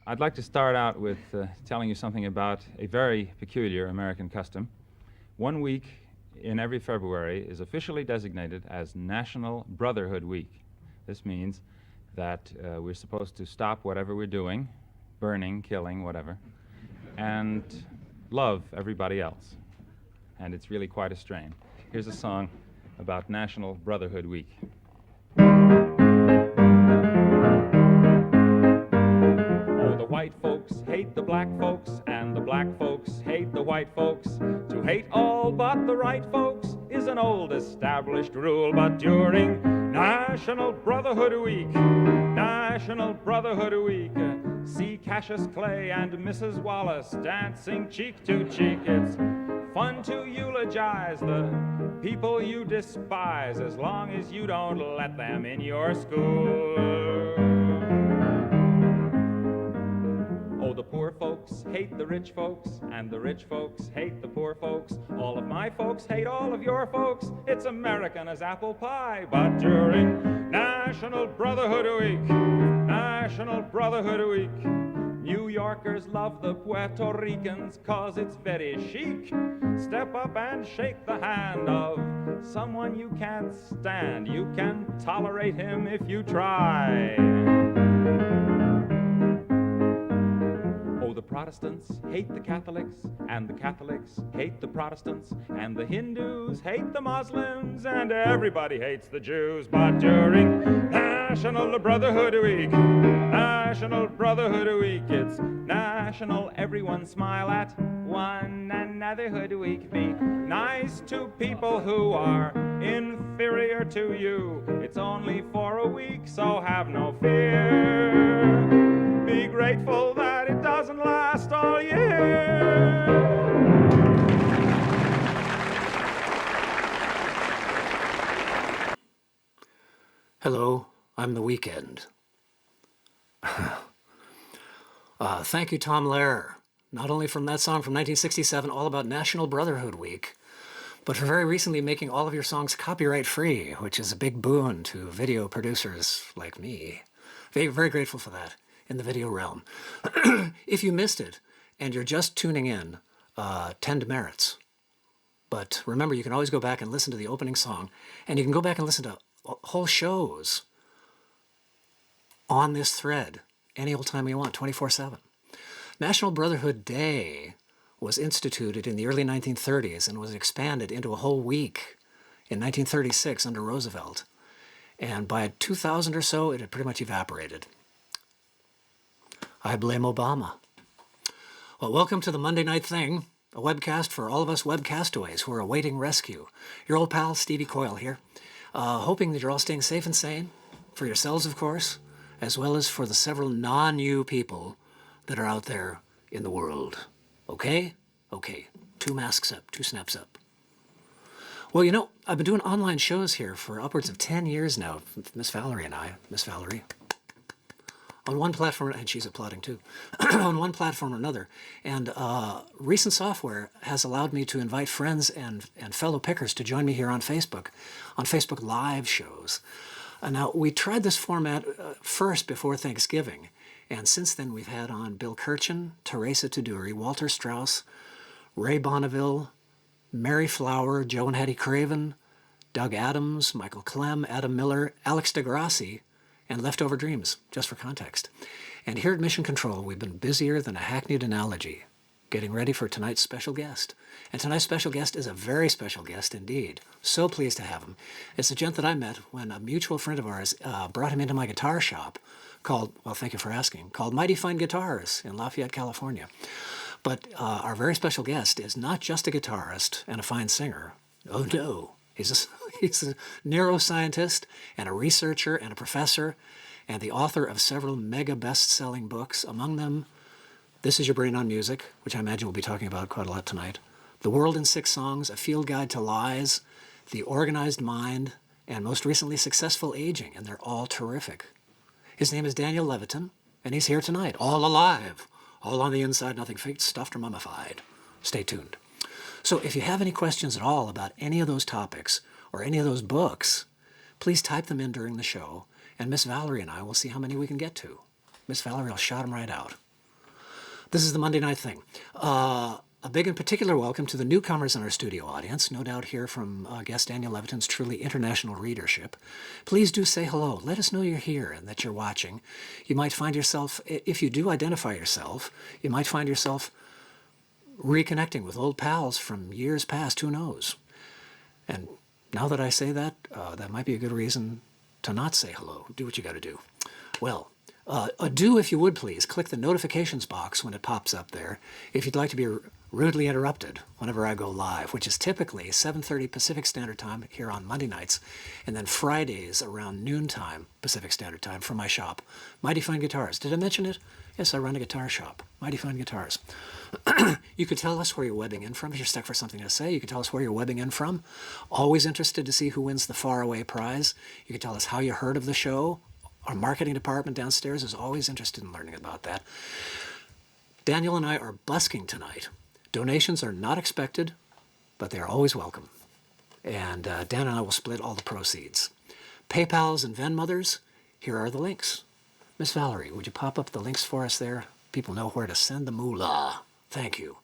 I'd like to start out with telling you something about a very peculiar American custom. 1 week in every February is officially designated as National Brotherhood Week. This means that we're supposed to stop whatever we're doing, burning, killing, whatever, and love everybody else. And it's really quite a strain. Here's a song about National Brotherhood Week. White folks hate the black folks, and the black folks hate the white folks. To hate all but the right folks is an old established rule, but during National Brotherhood Week, see Cassius Clay and Mrs. Wallace dancing cheek to cheek. It's fun to eulogize the people you despise, as long as you don't let them in your school. The poor folks hate the rich folks, and the rich folks hate the poor folks. All of my folks hate all of your folks. It's American as apple pie. But during National Brotherhood Week, New Yorkers love the Puerto Ricans 'cause it's very chic. Step up and shake the hand of someone you can't stand. You can tolerate him if you try. The Protestants hate the Catholics, and the Catholics hate the Protestants, and the Hindus hate the Muslims, and everybody hates the Jews. But during National Brotherhood Week, it's National Everyone Smile at One Another Hood Week. Be nice to people who are inferior to you. It's only for a week, so have no fear. Be grateful that it doesn't last all year. Hello, I'm The Weekend. Thank you, Tom Lehrer, not only from that song from 1967, all about National Brotherhood Week, but for very recently making all of your songs copyright-free, which is a big boon to video producers like me. Very, very grateful for that in the video realm. If you missed it and you're just tuning in, 10 demerits. But remember, you can always go back and listen to the opening song, and you can go back and listen to whole shows on this thread any old time you want, 24/7. National Brotherhood Day was instituted in the early 1930s and was expanded into a whole week in 1936 under Roosevelt. And by 2000 or so, it had pretty much evaporated. I blame Obama. Well, welcome to the Monday Night Thing, a webcast for all of us webcastaways who are awaiting rescue. Your old pal, Stevie Coyle here, hoping that you're all staying safe and sane, for yourselves, of course, as well as for the several non-you people that are out there in the world. Okay? Okay. 2 masks up, 2 snaps up. Well, you know, I've been doing online shows here for upwards of 10 years now, Miss Valerie and I, Miss Valerie, on one platform, and she's applauding too, on one platform or another. And recent software has allowed me to invite friends and fellow pickers to join me here on Facebook Live shows. Now, we tried this format first before Thanksgiving, and since then we've had on Bill Kirchen, Teresa Tuduri, Walter Strauss, Ray Bonneville, Mary Flower, Joe and Hattie Craven, Doug Adams, Michael Clem, Adam Miller, Alex DeGrassi, and Leftover Dreams, just for context. And here at Mission Control, we've been busier than a hackneyed analogy, getting ready for tonight's special guest. And tonight's special guest is a very special guest indeed. So pleased to have him. It's a gent that I met when a mutual friend of ours brought him into my guitar shop called, well, thank you for asking, called Mighty Fine Guitars in Lafayette, California. But our very special guest is not just a guitarist and a fine singer. Oh no, he's a neuroscientist and a researcher and a professor and the author of several mega best-selling books, among them This Is Your Brain on Music, which I imagine we'll be talking about quite a lot tonight, The World in 6 Songs, A Field Guide to Lies, The Organized Mind, and most recently, Successful Aging, and they're all terrific. His name is Daniel Levitin, and he's here tonight, all alive, all on the inside, nothing faked, stuffed, or mummified. Stay tuned. So if you have any questions at all about any of those topics or any of those books, please type them in during the show, and Miss Valerie and I will see how many we can get to. Miss Valerie will shout them right out. This is the Monday night thing. A big and particular welcome to the newcomers in our studio audience, no doubt here from guest Daniel Levitin's truly international readership. Please do say hello. Let us know you're here and that you're watching. You might find yourself, if you do identify yourself, you might find yourself reconnecting with old pals from years past, who knows? And now that I say that, that might be a good reason to not say hello. Do what you got to do. Well, do, if you would please, click the notifications box when it pops up there if you'd like to be rudely interrupted whenever I go live, which is typically 7:30 Pacific Standard Time here on Monday nights, and then Fridays around noontime Pacific Standard Time from my shop, Mighty Fine Guitars. Did I mention it? Yes, I run a guitar shop, Mighty Fine Guitars. You could tell us where you're webbing in from if you're stuck for something to say. You could tell us where you're webbing in from. Always interested to see who wins the faraway prize. You could tell us how you heard of the show. Our marketing department downstairs is always interested in learning about that. Daniel and I are busking tonight. Donations are not expected, but they are always welcome. And Dan and I will split all the proceeds. PayPals and Venmothers, here are the links. Miss Valerie, would you pop up the links for us there? People know where to send the moolah. Thank you.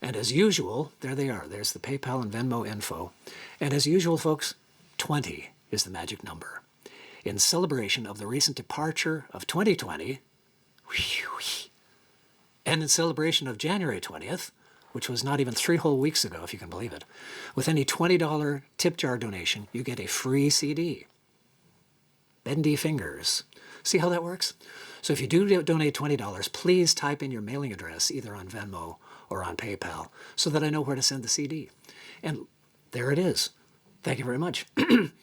And as usual, there they are. There's the PayPal and Venmo info. And as usual, folks, 20 is the magic number. In celebration of the recent departure of 2020, and in celebration of January 20th, which was not even 3 whole weeks ago, if you can believe it, with any $20 tip jar donation, you get a free CD. Bendy fingers. See how that works? So if you do donate $20, please type in your mailing address, either on Venmo or on PayPal, so that I know where to send the CD. And there it is. Thank you very much.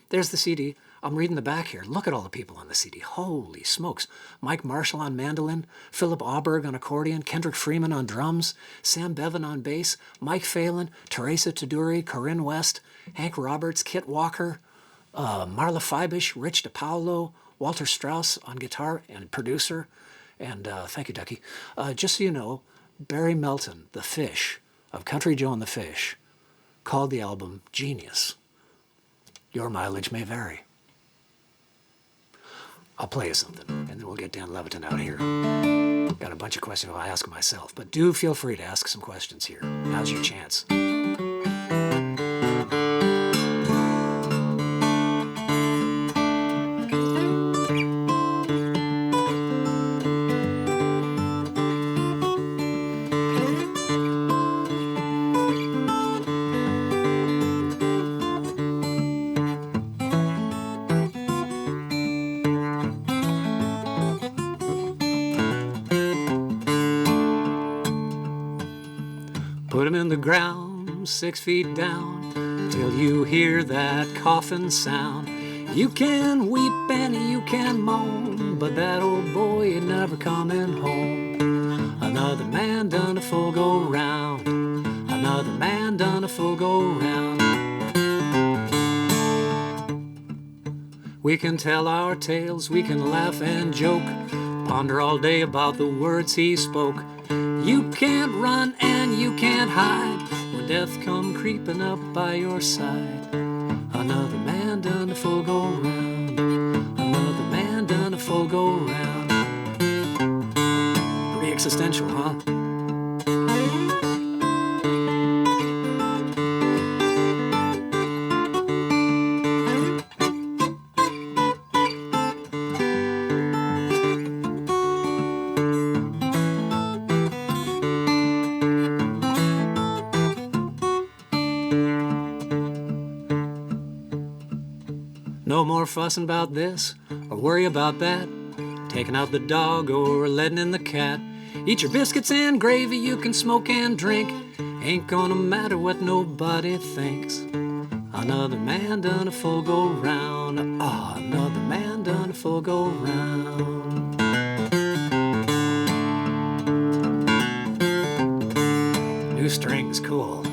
There's the CD. I'm reading the back here. Look at all the people on the CD. Holy smokes. Mike Marshall on mandolin, Philip Auberg on accordion, Kendrick Freeman on drums, Sam Bevan on bass, Mike Phelan, Teresa Taduri, Corinne West, Hank Roberts, Kit Walker, Marla Fibish, Rich DePaulo, Walter Strauss on guitar and producer. And thank you, Ducky. Just so you know, Barry Melton, the Fish, of Country Joe and the Fish, called the album genius. Your mileage may vary. I'll play you something, and then we'll get Dan Levitin out here. Got a bunch of questions I'll ask myself, but do feel free to ask some questions here. Now's your chance. Put him in the ground, 6 feet down, till you hear that coffin sound. You can weep and you can moan, but that old boy ain't never coming home. Another man done a full go round. Another man done a full go round. We can tell our tales, we can laugh and joke, ponder all day about the words he spoke. You can't run and you can't hide when death come creeping up by your side. Another man done a full go round. Another man done a full go round. Pretty existential, huh? No more fussing about this or worry about that, taking out the dog or letting in the cat. Eat your biscuits and gravy, you can smoke and drink. Ain't gonna matter what nobody thinks. Another man done a full go round. Ah, another man done a full go round. New strings, cool.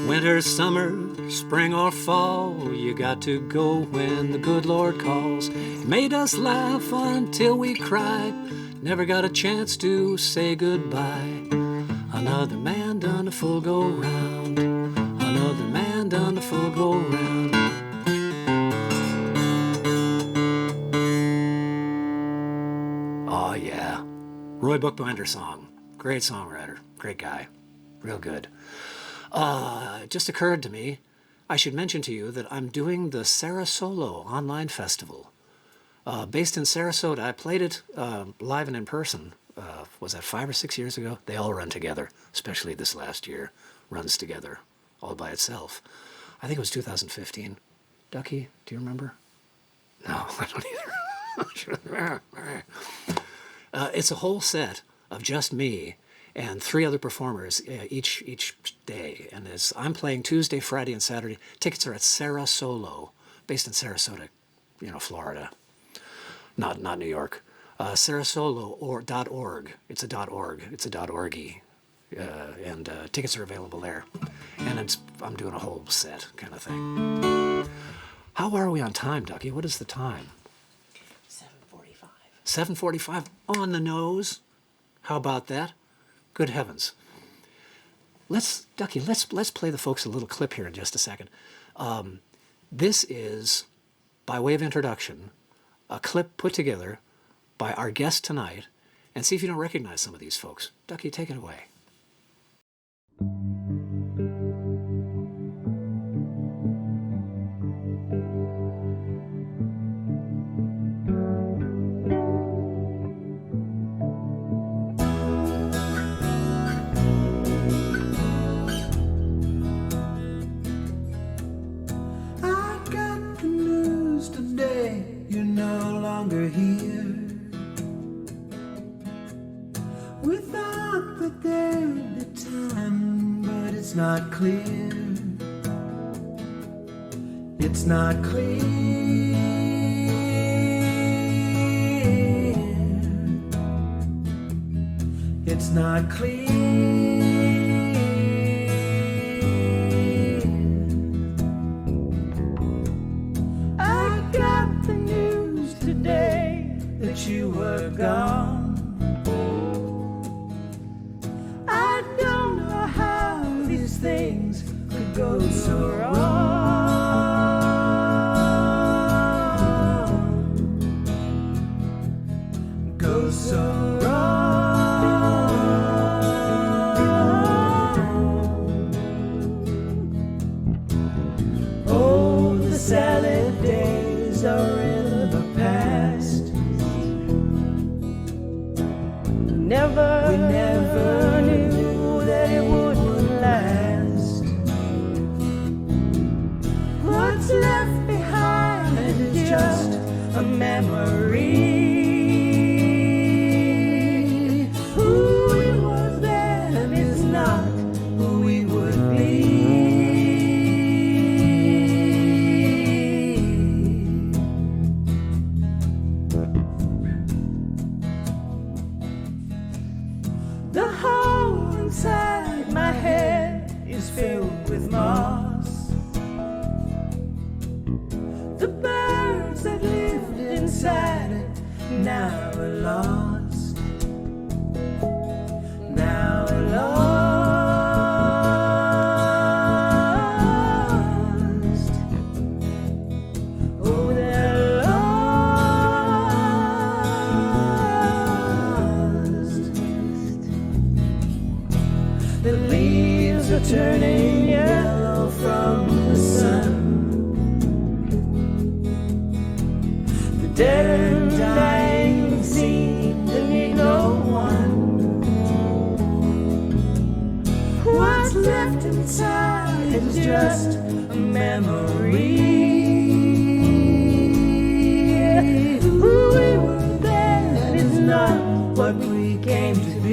Winter, summer, spring or fall, you got to go when the good Lord calls. It made us laugh until we cried, never got a chance to say goodbye. Another man done a full go round. Another man done a full go round. Oh yeah, Roy Bookbinder song. Great songwriter. Great guy. Real good. It just occurred to me, I should mention to you that I'm doing the Sarasolo Online Festival. Based in Sarasota. I played it live and in person. Was that 5 or 6 years ago? They all run together, especially this last year. Runs together all by itself. I think it was 2015. Ducky, do you remember? No, I don't either. It's a whole set of just me and 3 other performers each day. And I'm playing Tuesday, Friday, and Saturday. Tickets are at Sarasolo, based in Sarasota, Florida. Not New York. Sarasolo or .org. It's a .org. It's a .org-y. And tickets are available there. And I'm doing a whole set kind of thing. How are we on time, Ducky? What is the time? 7:45. 7:45 on the nose. How about that? Good heavens. Ducky, let's play the folks a little clip here in just a second. This is, by way of introduction, a clip put together by our guest tonight, and see if you don't recognize some of these folks. Ducky, take it away. I got the news today, you're no longer here. We thought that there'd be time, but it's not clear. It's not clear. It's not clear. I got the news today that you were gone. I don't know how these things could go so wrong. Go so wrong. Oh, the salad days are in the past. We never knew that it wouldn't last. What's left behind is just a memory. Who we was then is not who we would be. The hole inside my head is filled with moss. The birds that lived inside it now are lost. Now are lost. Oh, they're lost. The leaves are turning yellow from the sun. The dead and dying seem to need no one. What's left inside is just a memory. Who we were then is not what we came to be.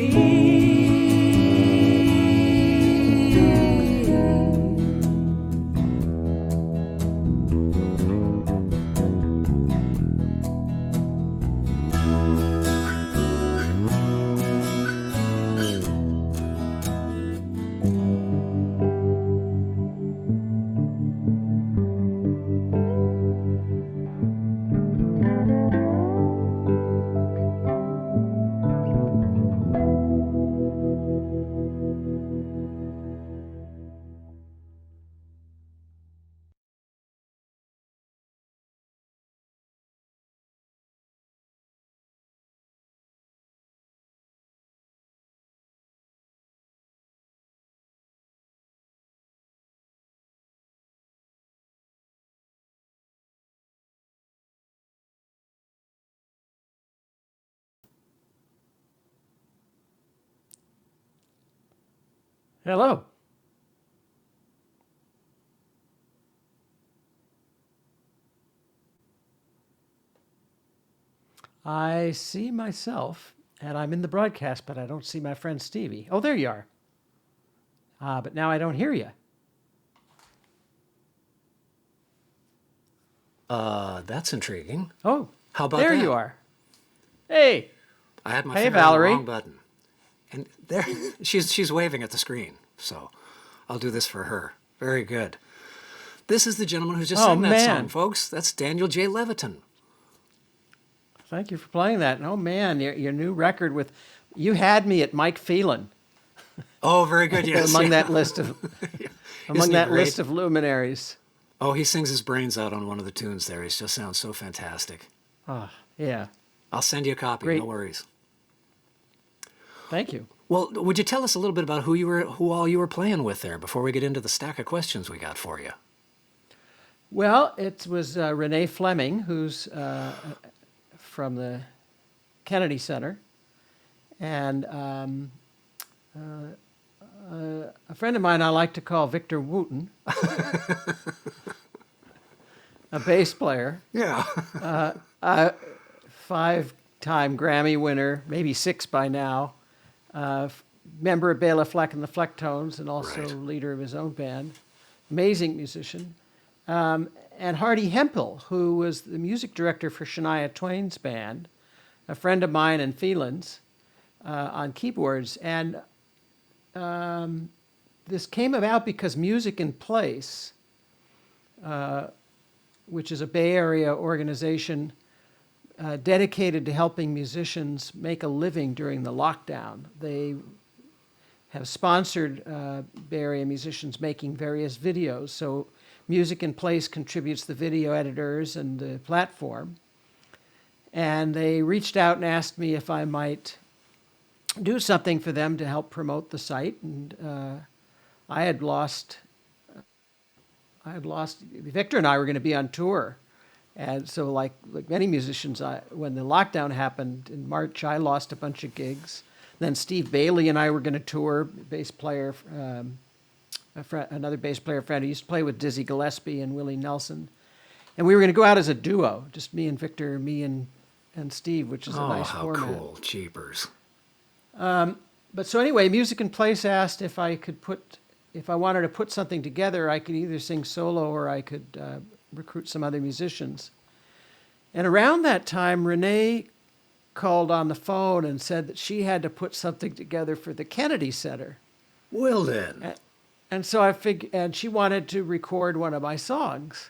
Hello. I see myself, and I'm in the broadcast, but I don't see my friend Stevie. Oh, there you are. But now I don't hear you. That's intriguing. Oh, How about there that? you are. Hey, I had my Hey, finger on Valerie. the wrong button. And there, she's waving at the screen. So I'll do this for her. Very good. This is the gentleman who just Oh, sang that man. song, folks. That's Daniel J. Levitin. thank you for playing that. Oh man, your new record with you had me at Mike Phelan Oh, very good. Yes. among yeah. that list of among he that great? list of luminaries. Oh, he sings his brains out on one of the tunes there. He just sounds so fantastic. Yeah, I'll send you a copy. Great. No worries. thank you. Well, would you tell us a little bit about who all you were playing with there before we get into the stack of questions we got for you? Well, it was Renee Fleming, who's from the Kennedy Center, and a friend of mine I like to call Victor Wooten, a bass player, Yeah. 5-time Grammy winner, maybe 6 by now, member of Bela Fleck and the Flecktones, and also Right. leader of his own band. Amazing musician. And Hardy Hempel, who was the music director for Shania Twain's band, a friend of mine and Phelan's on keyboards. And this came about because Music in Place, which is a Bay Area organization dedicated to helping musicians make a living during the lockdown. They have sponsored Bay Area musicians making various videos. So Music in Place contributes the video editors and the platform. And they reached out and asked me if I might do something for them to help promote the site. And I had lost, Victor and I were going to be on tour. And so like many musicians, when the lockdown happened in March, I lost a bunch of gigs. Then Steve Bailey and I were going to tour, bass player, another bass player friend who used to play with Dizzy Gillespie and Willie Nelson. And we were going to go out as a duo, just me and Victor, me and Steve, which is a nice how format. cool. Cheapers. But so anyway, Music in Place asked if I wanted to put something together, I could either sing solo or I could recruit some other musicians. And around that time, Renee called on the phone and said that she had to put something together for the Kennedy Center. Well then. And so and she wanted to record one of my songs.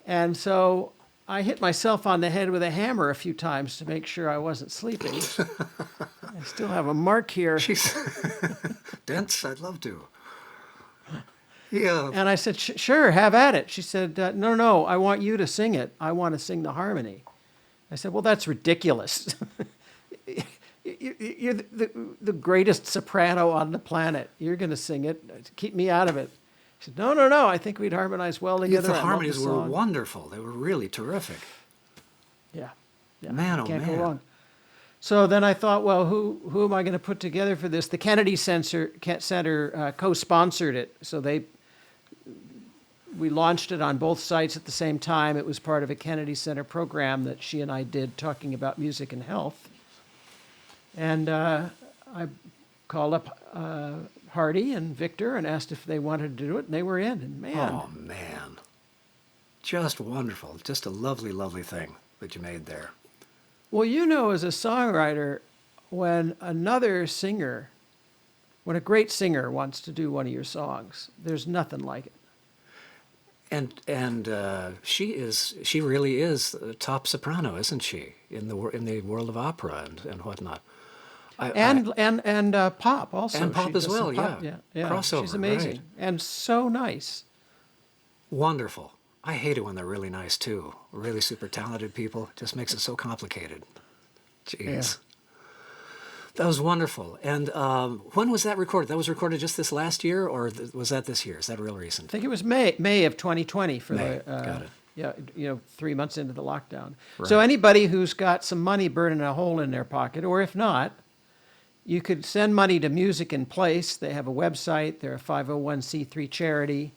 And so I hit myself on the head with a hammer a few times to make sure I wasn't sleeping. I still have a mark here. She's dense. I'd love to. Yeah. And I said, sure, have at it. She said, no, I want you to sing it. I want to sing the harmony. I said, well, that's ridiculous. You're the greatest soprano on the planet. You're going to sing it. Keep me out of it. She said, no, I think we'd harmonize well together. The I love harmonies were song." wonderful. They were really terrific. Yeah. Man, oh Can't man. go wrong. So then I thought, well, who am I going to put together for this? The Kennedy Center co-sponsored it. So we launched it on both sites at the same time. It was part of a Kennedy Center program that she and I did talking about music and health. And I called up Hardy and Victor and asked if they wanted to do it, and they were in. And man, Oh man. Just wonderful. Just a lovely, lovely thing that you made there. well, as a songwriter, when a great singer wants to do one of your songs, there's nothing like it. And she really is a top soprano, isn't she? In the world of opera and whatnot. And pop also. And pop She as does some well, pop, yeah. yeah. Crossover, She's amazing right. and so nice. Wonderful. I hate it when they're really nice too. Really super talented people. Just makes it so complicated. Jeez. That was wonderful. And when was that recorded? That was recorded just this last year, or was that this year? Is that real I recent? think it was May of 2020 for May, the got it. Yeah, 3 months into the lockdown. So anybody who's got some money burning a hole in their pocket, or if not, you could send money to Music in Place. They have a website. They're a 501c3 charity,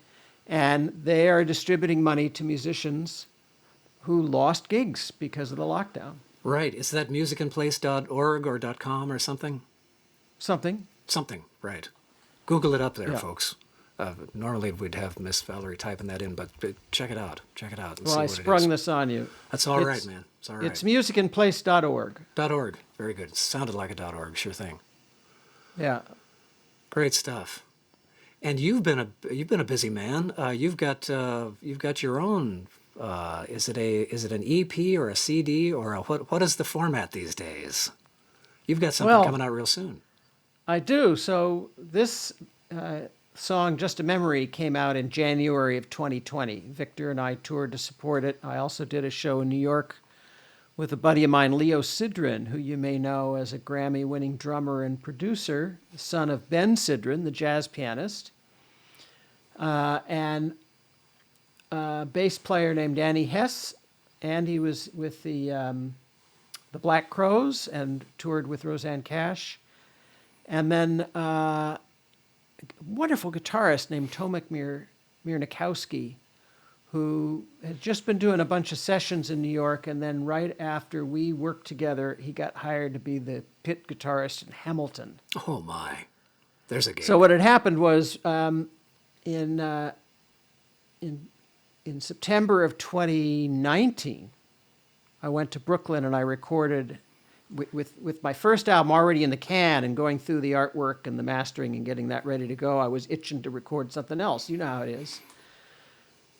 and they are distributing money to musicians who lost gigs because of the lockdown. Right. Is that musicinplace.org or .com or something? Something. Something, right. Google it up there, Yeah. folks. Normally we'd have Miss Valerie typing that in, but check it out. Check it out and Well, see I what sprung it is. this on you. That's all right, It's- man. It's all right. It's musicinplace.org. .org. Very good. Sounded like a .org. Sure thing. Yeah. Great stuff. And you've been a busy man. You've got your own. Is it an EP or a CD or what is the format these days? You've got something Well, coming out real soon. I do. So this song, Just a Memory, came out in January of 2020. Victor and I toured to support it. I also did a show in New York with a buddy of mine, Leo Sidran, who you may know as a Grammy-winning drummer and producer, the son of Ben Sidran, the jazz pianist, and a bass player named Annie Hess. Andy was with the Black Crowes and toured with Roseanne Cash. And then a wonderful guitarist named Tomek Mirnikowski, who had just been doing a bunch of sessions in New York, and then right after we worked together, he got hired to be the pit guitarist in Hamilton. Oh my, there's a gig. So what had happened was in September of 2019, I went to Brooklyn and I recorded with my first album already in the can and going through the artwork and the mastering and getting that ready to go. I was itching to record something else. You know how it is.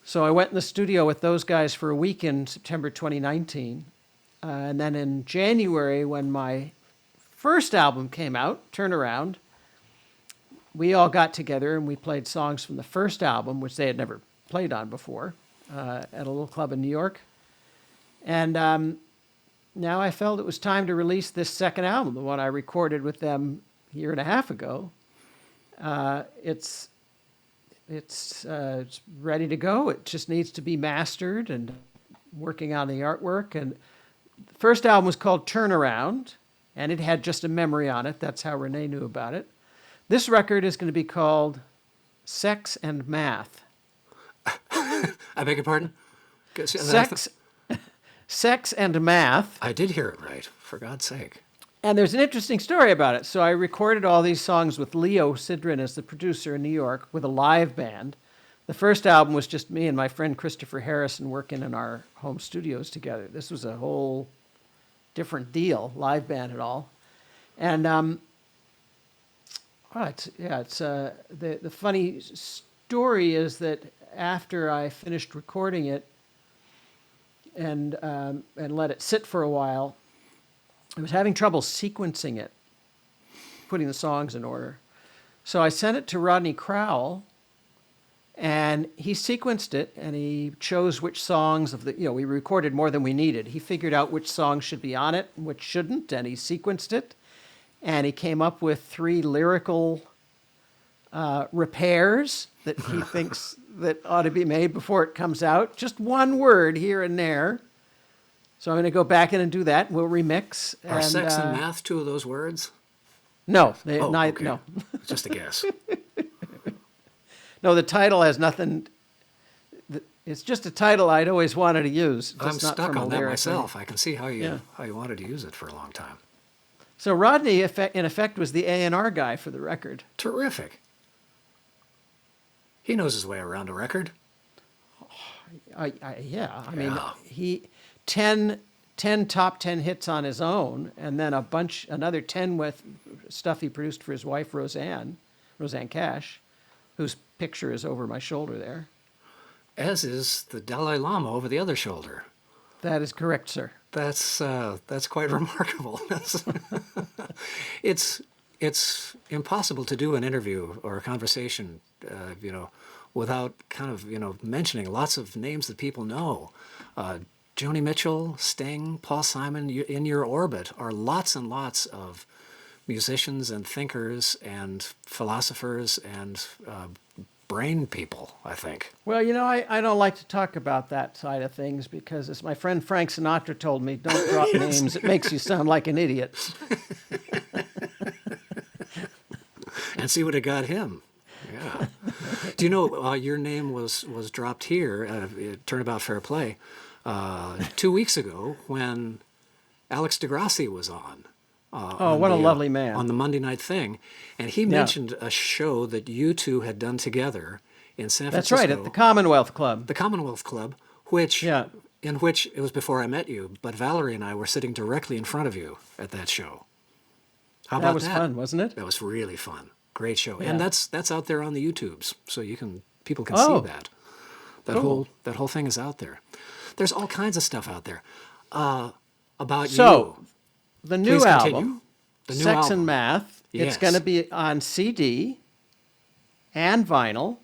So I went in the studio with those guys for a week in September 2019. And then in January, when my first album came out, Turnaround, we all got together and we played songs from the first album, which they had never played on before, at a little club in New York. And now I felt it was time to release this second album, the one I recorded with them a year and a half ago. It's ready to go. It just needs to be mastered and working on the artwork. And the first album was called Turnaround, and it had Just a Memory on it. That's how Renee knew about it. This record is going to be called Sex and Math. I beg your pardon? Sex and Math. I did hear it right, for God's sake. And there's an interesting story about it. So I recorded all these songs with Leo Sidran as the producer in New York with a live band. The first album was just me and my friend Christopher Harrison working in our home studios together. This was a whole different deal, live band and all. And the funny story is that after I finished recording it and let it sit for a while, I was having trouble sequencing it, putting the songs in order. So I sent it to Rodney Crowell, and he sequenced it, and he chose which songs we recorded more than we needed. He figured out which songs should be on it and which shouldn't, and he sequenced it, and he came up with 3 lyrical repairs that he thinks that ought to be made before it comes out. Just one word here and there. So I'm going to go back in and do that. We'll remix. Are sex and math 2 of those words? No, Okay. no. Just a guess. No, the title has nothing. It's just a title I'd always wanted to use. Just I'm not stuck from a on that lyric. myself. I can see how Yeah. you wanted to use it for a long time. So Rodney, in effect, was the A&R guy for the record. Terrific. He knows his way around a record. I mean, Yeah. he 10 top 10 hits on his own, and then another 10 with stuff he produced for his wife Roseanne Cash, whose picture is over my shoulder there. As is the Dalai Lama over the other shoulder. That is correct, sir. That's quite remarkable. It's impossible to do an interview or a conversation, without kind of mentioning lots of names that people know. Joni Mitchell, Sting, Paul Simon. In your orbit are lots and lots of musicians and thinkers and philosophers and brain people, I think. Well, I don't like to talk about that side of things because, as my friend Frank Sinatra told me, don't drop names. It makes you sound like an idiot. And see what it got him. Yeah. Do you know your name was dropped here at Turnabout Fair Play 2 weeks ago when Alex DeGrassi was on. What a lovely man. On the Monday night thing. And he mentioned a show that you two had done together in San That's Francisco. right, at the Commonwealth Club. The Commonwealth Club, which Yeah. in which it was before I met you, but Valerie and I were sitting directly in front of you at that show. How about That was that? fun, wasn't it? That was really fun. Great show. Yeah. And that's out there on the YouTubes, so people can Oh. see that. Cool. That whole thing is out there. There's all kinds of stuff out there about So, you. the new Please continue. album, The new Sex album. and Math, it's Yes. going to be on CD and vinyl.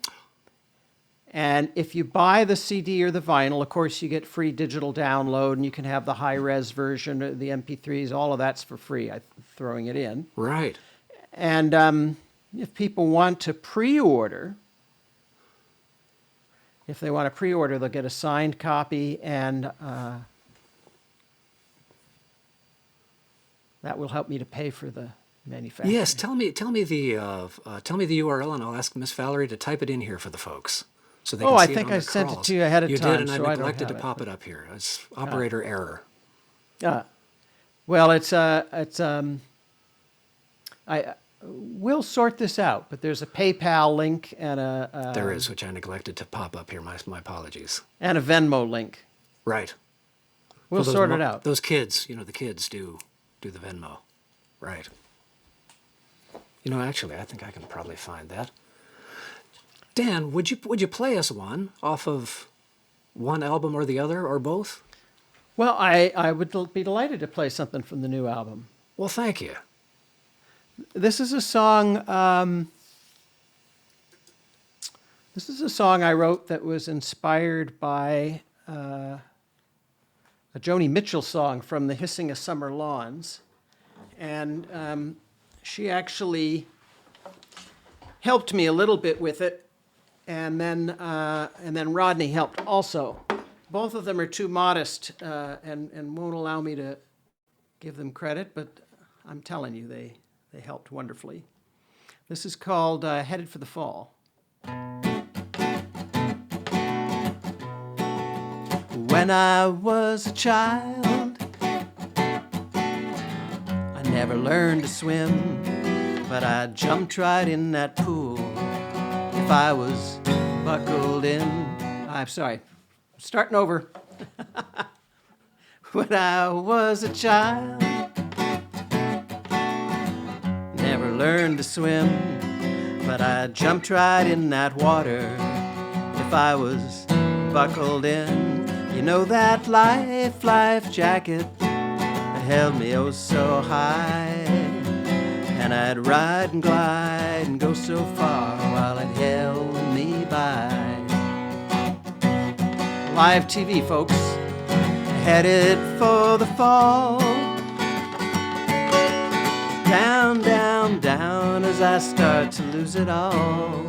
And if you buy the CD or the vinyl, of course, you get free digital download, and you can have the high-res version, or the MP3s, all of that's for free. I'm throwing it in. Right. And if people want to pre-order, they'll get a signed copy, and that will help me to pay for the manufacturing. Yes. Tell me the URL, and I'll ask Miss Valerie to type it in here for the folks, so they can I see think it on I their sent it crawls. to you ahead of you time, did, and so I I don't neglected to have it, pop it up here. It's operator error. Well, we'll sort this out, but there's a PayPal link and There is, which I neglected to pop up here. My apologies. and a Venmo link. Right. We'll For those sort it out. Those kids, the kids do the Venmo. Right. Actually, I think I can probably find that. Dan, would you play us one off of one album or the other, or both? Well, I would be delighted to play something from the new album. Well, thank you. This is a song. This is a song I wrote that was inspired by a Joni Mitchell song from the Hissing of Summer Lawns, and she actually helped me a little bit with it, and then Rodney helped also. Both of them are too modest and won't allow me to give them credit, but I'm telling you, they helped wonderfully. This is called Headed for the Fall. When I was a child, I never learned to swim, but I jumped right in that pool if I was buckled in. I'm sorry, starting over. When I was a child, never learned to swim, but I jumped right in that water if I was buckled in. You know that life jacket that held me oh so high, and I'd ride and glide and go so far while it held me by. Live TV, folks, headed for the fall. Down, down, down as I start to lose it all.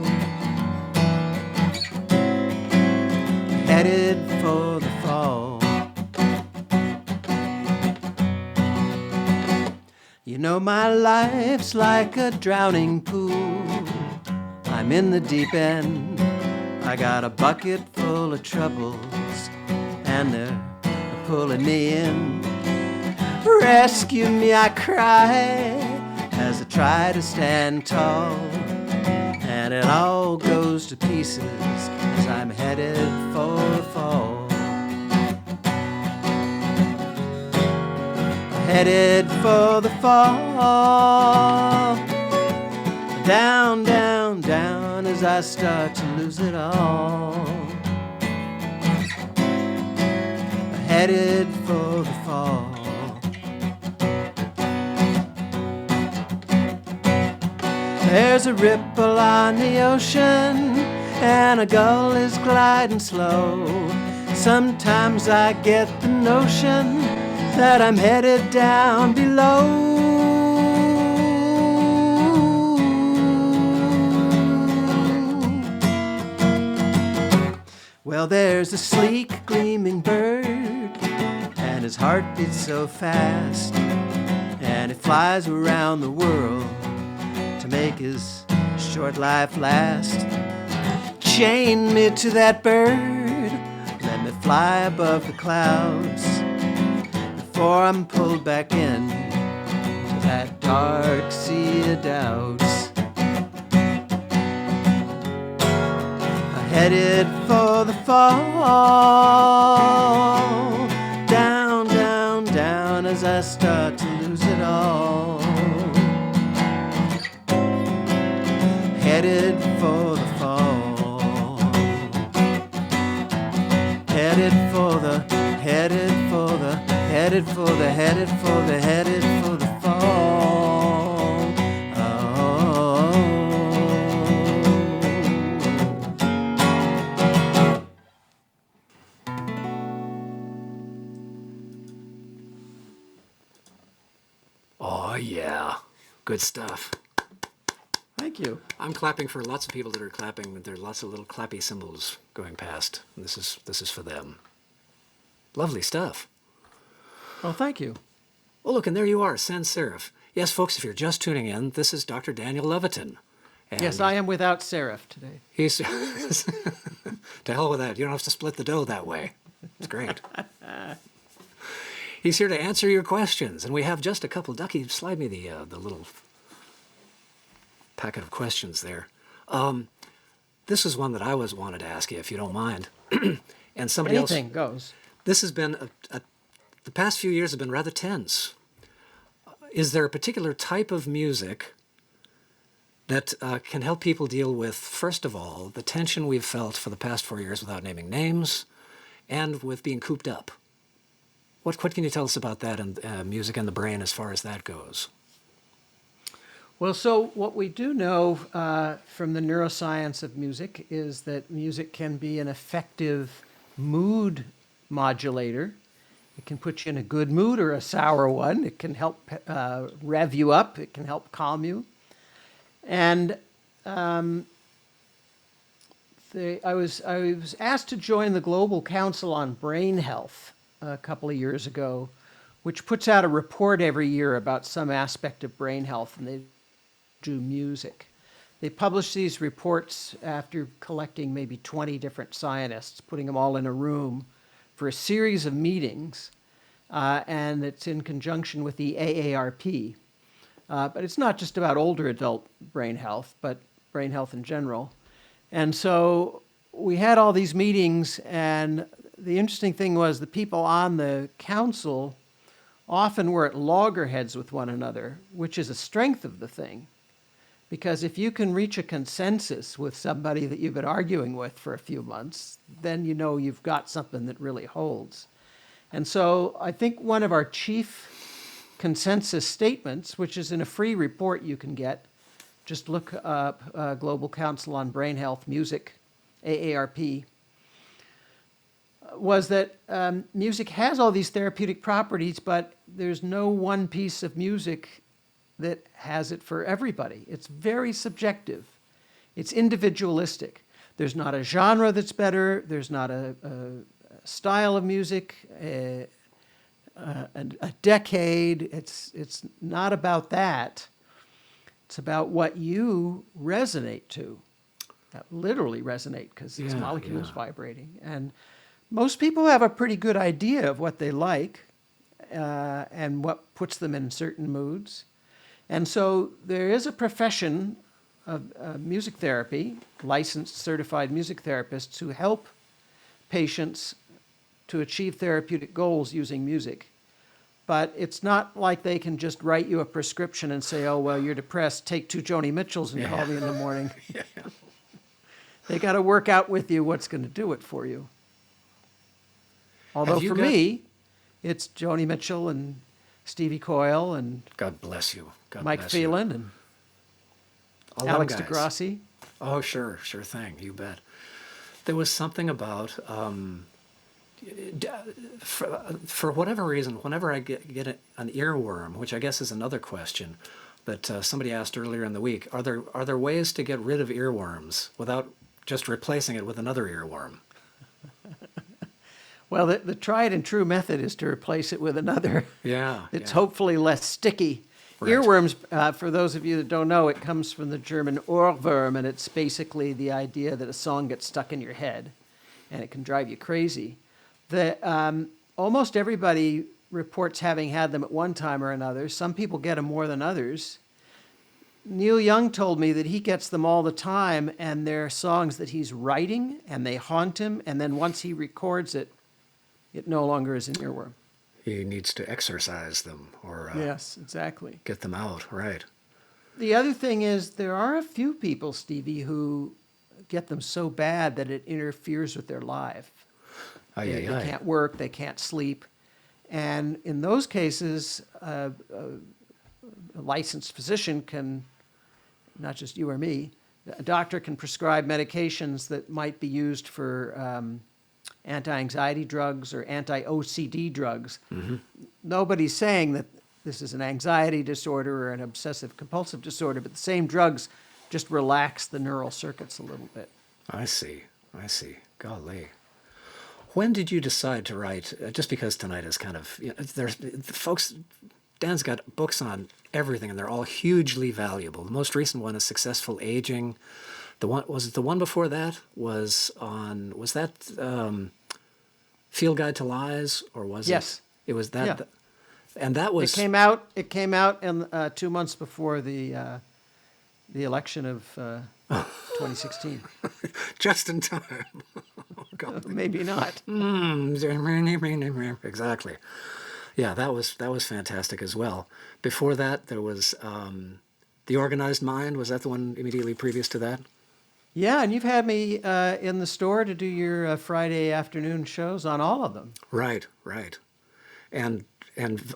Headed for the fall. You know my life's like a drowning pool. I'm in the deep end. I got a bucket full of troubles, and they're pulling me in. Rescue me, I cry, as I try to stand tall. And it all goes to pieces as I'm headed for the fall. Headed for the fall. Down, down, down as I start to lose it all. Headed for the fall. There's a ripple on the ocean, and a gull is gliding slow. Sometimes I get the notion that I'm headed down below. Well, there's a sleek, gleaming bird, and his heart beats so fast, and it flies around the world to make his short life last. Chain me to that bird, let me fly above the clouds before I'm pulled back in to that dark sea of doubts. Headed for the fall, down, down, down as I start to lose it all. Headed for the fall, headed for the, headed for the, headed for the, headed for the, headed for the fall. Oh, yeah. Good stuff. Thank you. I'm clapping for lots of people that are clapping. There are lots of little clappy cymbals going past. This is for them. Lovely stuff. Well, thank you. Oh, look, and there you are, sans serif. Yes, folks, if you're just tuning in, this is Dr. Daniel Levitin. And Yes, I am without serif today. he's to hell with that. You don't have to split the dough that way. It's great. He's here to answer your questions, and we have just a couple. Ducky, slide me the little packet of questions there. This is one that I always wanted to ask you, if you don't mind. And somebody Anything else. goes. This has been the past few years have been rather tense. Is there a particular type of music that can help people deal with, first of all, the tension we've felt for the past 4 years without naming names, and with being cooped up? What can you tell us about that and music and the brain as far as that goes? Well, so what we do know from the neuroscience of music is that music can be an effective mood modulator. It can put you in a good mood or a sour one. It can help rev you up. It can help calm you. And I was asked to join the Global Council on Brain Health a couple of years ago, which puts out a report every year about some aspect of brain health, and they do music. They publish these reports after collecting maybe 20 different scientists, putting them all in a room for a series of meetings, and it's in conjunction with the AARP. But it's not just about older adult brain health, but brain health in general. And so we had all these meetings, and the interesting thing was the people on the council often were at loggerheads with one another, which is a strength of the thing. Because if you can reach a consensus with somebody that you've been arguing with for a few months, then you know you've got something that really holds. And so I think one of our chief consensus statements, which is in a free report you can get, just look up Global Council on Brain Health Music, AARP, was that music has all these therapeutic properties, but there's no one piece of music that has it for everybody. It's very subjective. It's individualistic. There's not a genre that's better. There's not a style of music, a decade. It's not about that. It's about what you resonate to. That literally resonate because it's molecules vibrating. And most people have a pretty good idea of what they like and what puts them in certain moods. And so there is a profession of music therapy, licensed certified music therapists who help patients to achieve therapeutic goals using music. But it's not like they can just write you a prescription and say, oh, well, you're depressed, take 2 Joni Mitchells and call me in the morning. They got to work out with you what's going to do it for you. Although for me, it's Joni Mitchell and Stevie Coyle and God bless you. God Mike bless Phelan and you. Alex DeGrassi. Oh, sure thing. You bet. There was something about, for whatever reason, whenever I get an earworm, which I guess is another question that somebody asked earlier in the week, are there ways to get rid of earworms without just replacing it with another earworm? Well, the tried and true method is to replace it with another. Yeah. It's hopefully less sticky. Right. Earworms, for those of you that don't know, it comes from the German Ohrwurm, and it's basically the idea that a song gets stuck in your head, and it can drive you crazy. Almost everybody reports having had them at one time or another. Some people get them more than others. Neil Young told me that he gets them all the time, and they're songs that he's writing, and they haunt him, and then once he records it, it no longer is an earworm. He needs to exercise them or Yes, exactly. get them out, right. The other thing is there are a few people, Stevie, who get them so bad that it interferes with their life. They can't work, they can't sleep. And in those cases, a licensed physician can, not just you or me, a doctor can prescribe medications that might be used for anti-anxiety drugs or anti-OCD drugs. Mm-hmm. Nobody's saying that this is an anxiety disorder or an obsessive compulsive disorder, but the same drugs just relax the neural circuits a little bit. I see. Golly. When did you decide to write? Just because tonight is kind of, there's folks, Dan's got books on everything, and they're all hugely valuable. The most recent one is Successful Aging. The one before that was that Field Guide to Lies, or was Yes. it? It was that, Yeah. and that was It came out in 2 months before the election of 2016. just in time. Oh, God. Maybe not. Exactly. Yeah, that was fantastic as well. Before that, there was The Organized Mind. Was that the one immediately previous to that? Yeah, and you've had me in the store to do your Friday afternoon shows on all of them. Right. And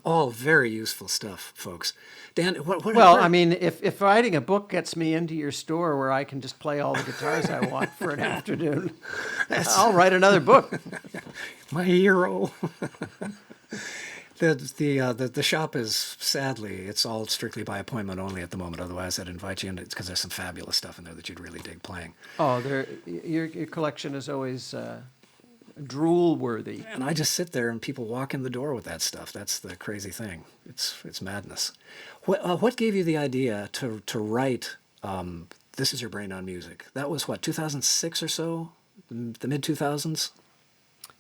all very useful stuff, folks. Dan, Well, I mean, if writing a book gets me into your store where I can just play all the guitars I want for an afternoon, I'll write another book. my hero. The shop is, sadly, it's all strictly by appointment only at the moment. Otherwise, I'd invite you in. It's because there's some fabulous stuff in there that you'd really dig playing. Oh, your collection is always drool-worthy. And I just sit there and people walk in the door with that stuff. That's the crazy thing. It's madness. What gave you the idea to write This Is Your Brain on Music? That was what, 2006 or so? The mid-2000s?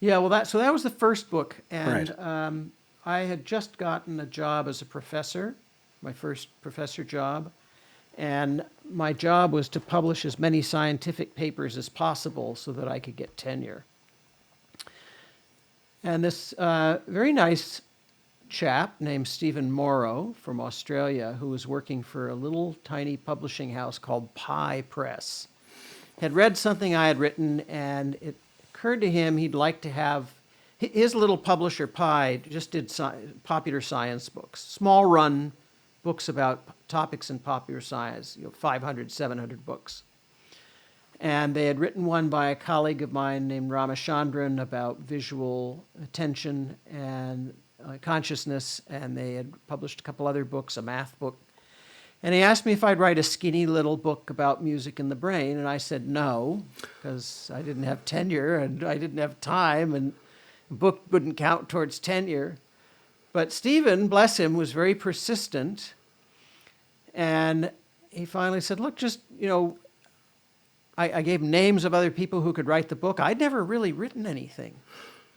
Yeah, well, that was the first book, and Right. I had just gotten a job as a professor, my first professor job, and my job was to publish as many scientific papers as possible so that I could get tenure. And this very nice chap named Stephen Morrow from Australia, who was working for a little tiny publishing house called Pi Press, had read something I had written, and it occurred to him he'd like to have his little publisher Pi just did popular science books, small run books about topics in popular science, 500, 700 books. And they had written one by a colleague of mine named Ramachandran about visual attention and consciousness, and they had published a couple other books, a math book. And he asked me if I'd write a skinny little book about music in the brain, and I said no, because I didn't have tenure and I didn't have time, and the book wouldn't count towards tenure. But Stephen, bless him, was very persistent, and he finally said, look, just, I gave names of other people who could write the book. I'd never really written anything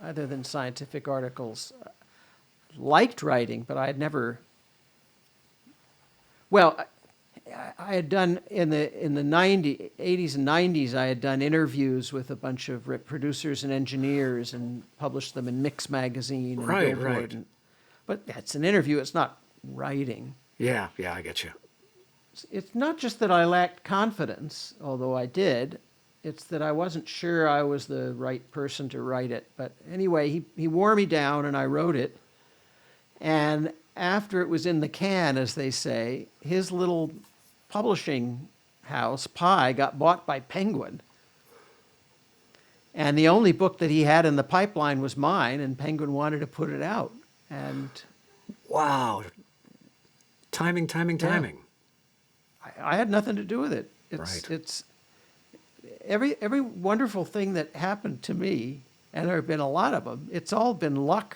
other than scientific articles. Liked writing, but I had never. Well, I had done in the 80s and 90s. I had done interviews with a bunch of producers and engineers and published them in Mix magazine and Right, Billboard. right. But that's an interview. It's not writing. Yeah, I get you. It's not just that I lacked confidence, although I did. It's that I wasn't sure I was the right person to write it. But anyway, he wore me down, and I wrote it. And after it was in the can, as they say, his little publishing house, Pi, got bought by Penguin. And the only book that he had in the pipeline was mine, and Penguin wanted to put it out. And Wow. Timing. I had nothing to do with it. Right. It's every wonderful thing that happened to me, and there have been a lot of them. It's all been luck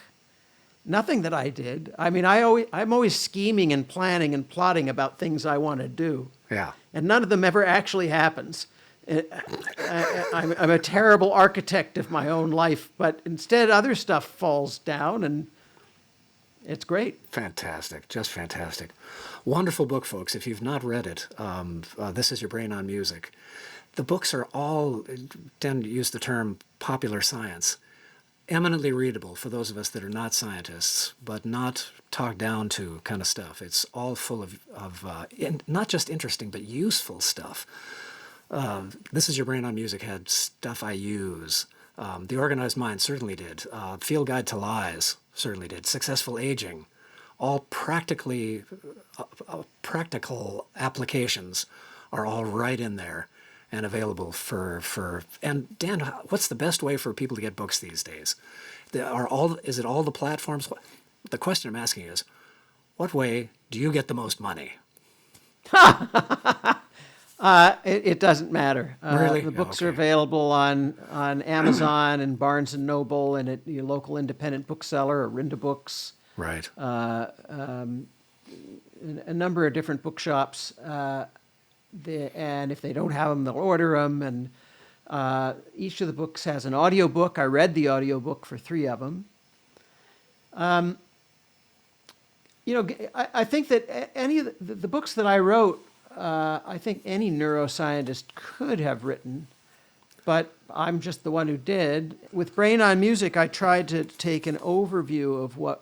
Nothing that I did. I mean, I'm always scheming and planning and plotting about things I want to do. Yeah. And none of them ever actually happens. I'm a terrible architect of my own life, but instead other stuff falls down, and it's great. Fantastic, just fantastic. Wonderful book, folks. If you've not read it, This Is Your Brain on Music. The books are all, tend to use the term popular science, eminently readable for those of us that are not scientists, but not talked down to kind of stuff. It's all full of not just interesting, but useful stuff. This Is Your Brain on Music had stuff I use. The Organized Mind certainly did. Field Guide to Lies certainly did. Successful Aging, all practical applications are all right in there and available for. And Dan, what's the best way for people to get books these days? Is it all the platforms? The question I'm asking is, what way do you get the most money? It doesn't matter. Really? The books Okay. are available on Amazon and Barnes and Noble and at your local independent bookseller or Rinda Books. Right. A number of different bookshops. And if they don't have them, they'll order them. And each of the books has an audiobook. I read the audiobook for 3 of them. I think that any of the books that I wrote, I think any neuroscientist could have written, but I'm just the one who did. With Brain on Music, I tried to take an overview of what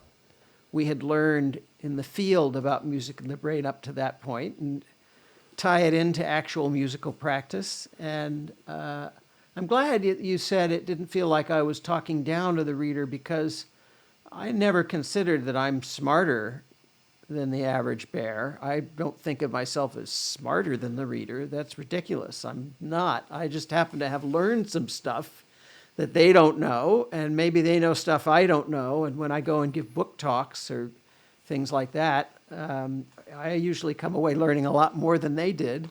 we had learned in the field about music and the brain up to that point and tie it into actual musical practice. And I'm glad you said it didn't feel like I was talking down to the reader, because I never considered that I'm smarter than the average bear. I don't think of myself as smarter than the reader. That's ridiculous. I'm not. I just happen to have learned some stuff that they don't know, and maybe they know stuff I don't know. And when I go and give book talks or things like that, I usually come away learning a lot more than they did.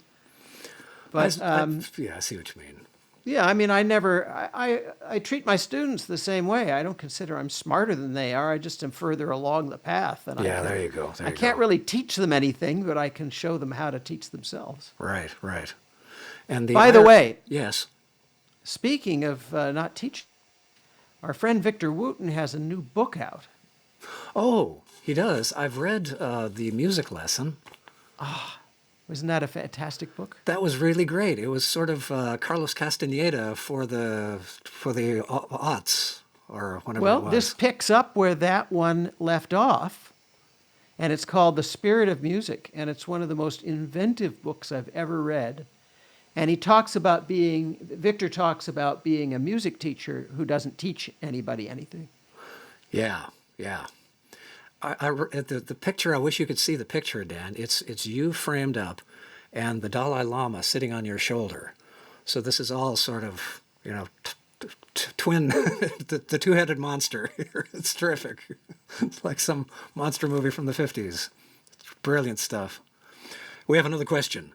But yeah, I see what you mean. yeah, I mean, I treat my students the same way. I don't consider I'm smarter than they are. I just am further along the path. And Yeah, there you go. I can't really teach them anything, but I can show them how to teach themselves. Right, right. And By the way, yes. speaking of not teaching, our friend Victor Wooten has a new book out. Oh, he does. I've read the music lesson. Wasn't that a fantastic book? That was really great. It was sort of Carlos Castaneda for the aughts, or whenever it Well, was. this picks up where that one left off, and it's called The Spirit of Music, and it's one of the most inventive books I've ever read. And Victor talks about being a music teacher who doesn't teach anybody anything. Yeah, yeah. The picture, I wish you could see the picture, Dan. It's you framed up and the Dalai Lama sitting on your shoulder. So this is all sort of, twin, the two-headed monster here. It's terrific. It's like some monster movie from the 50s. It's brilliant stuff. We have another question.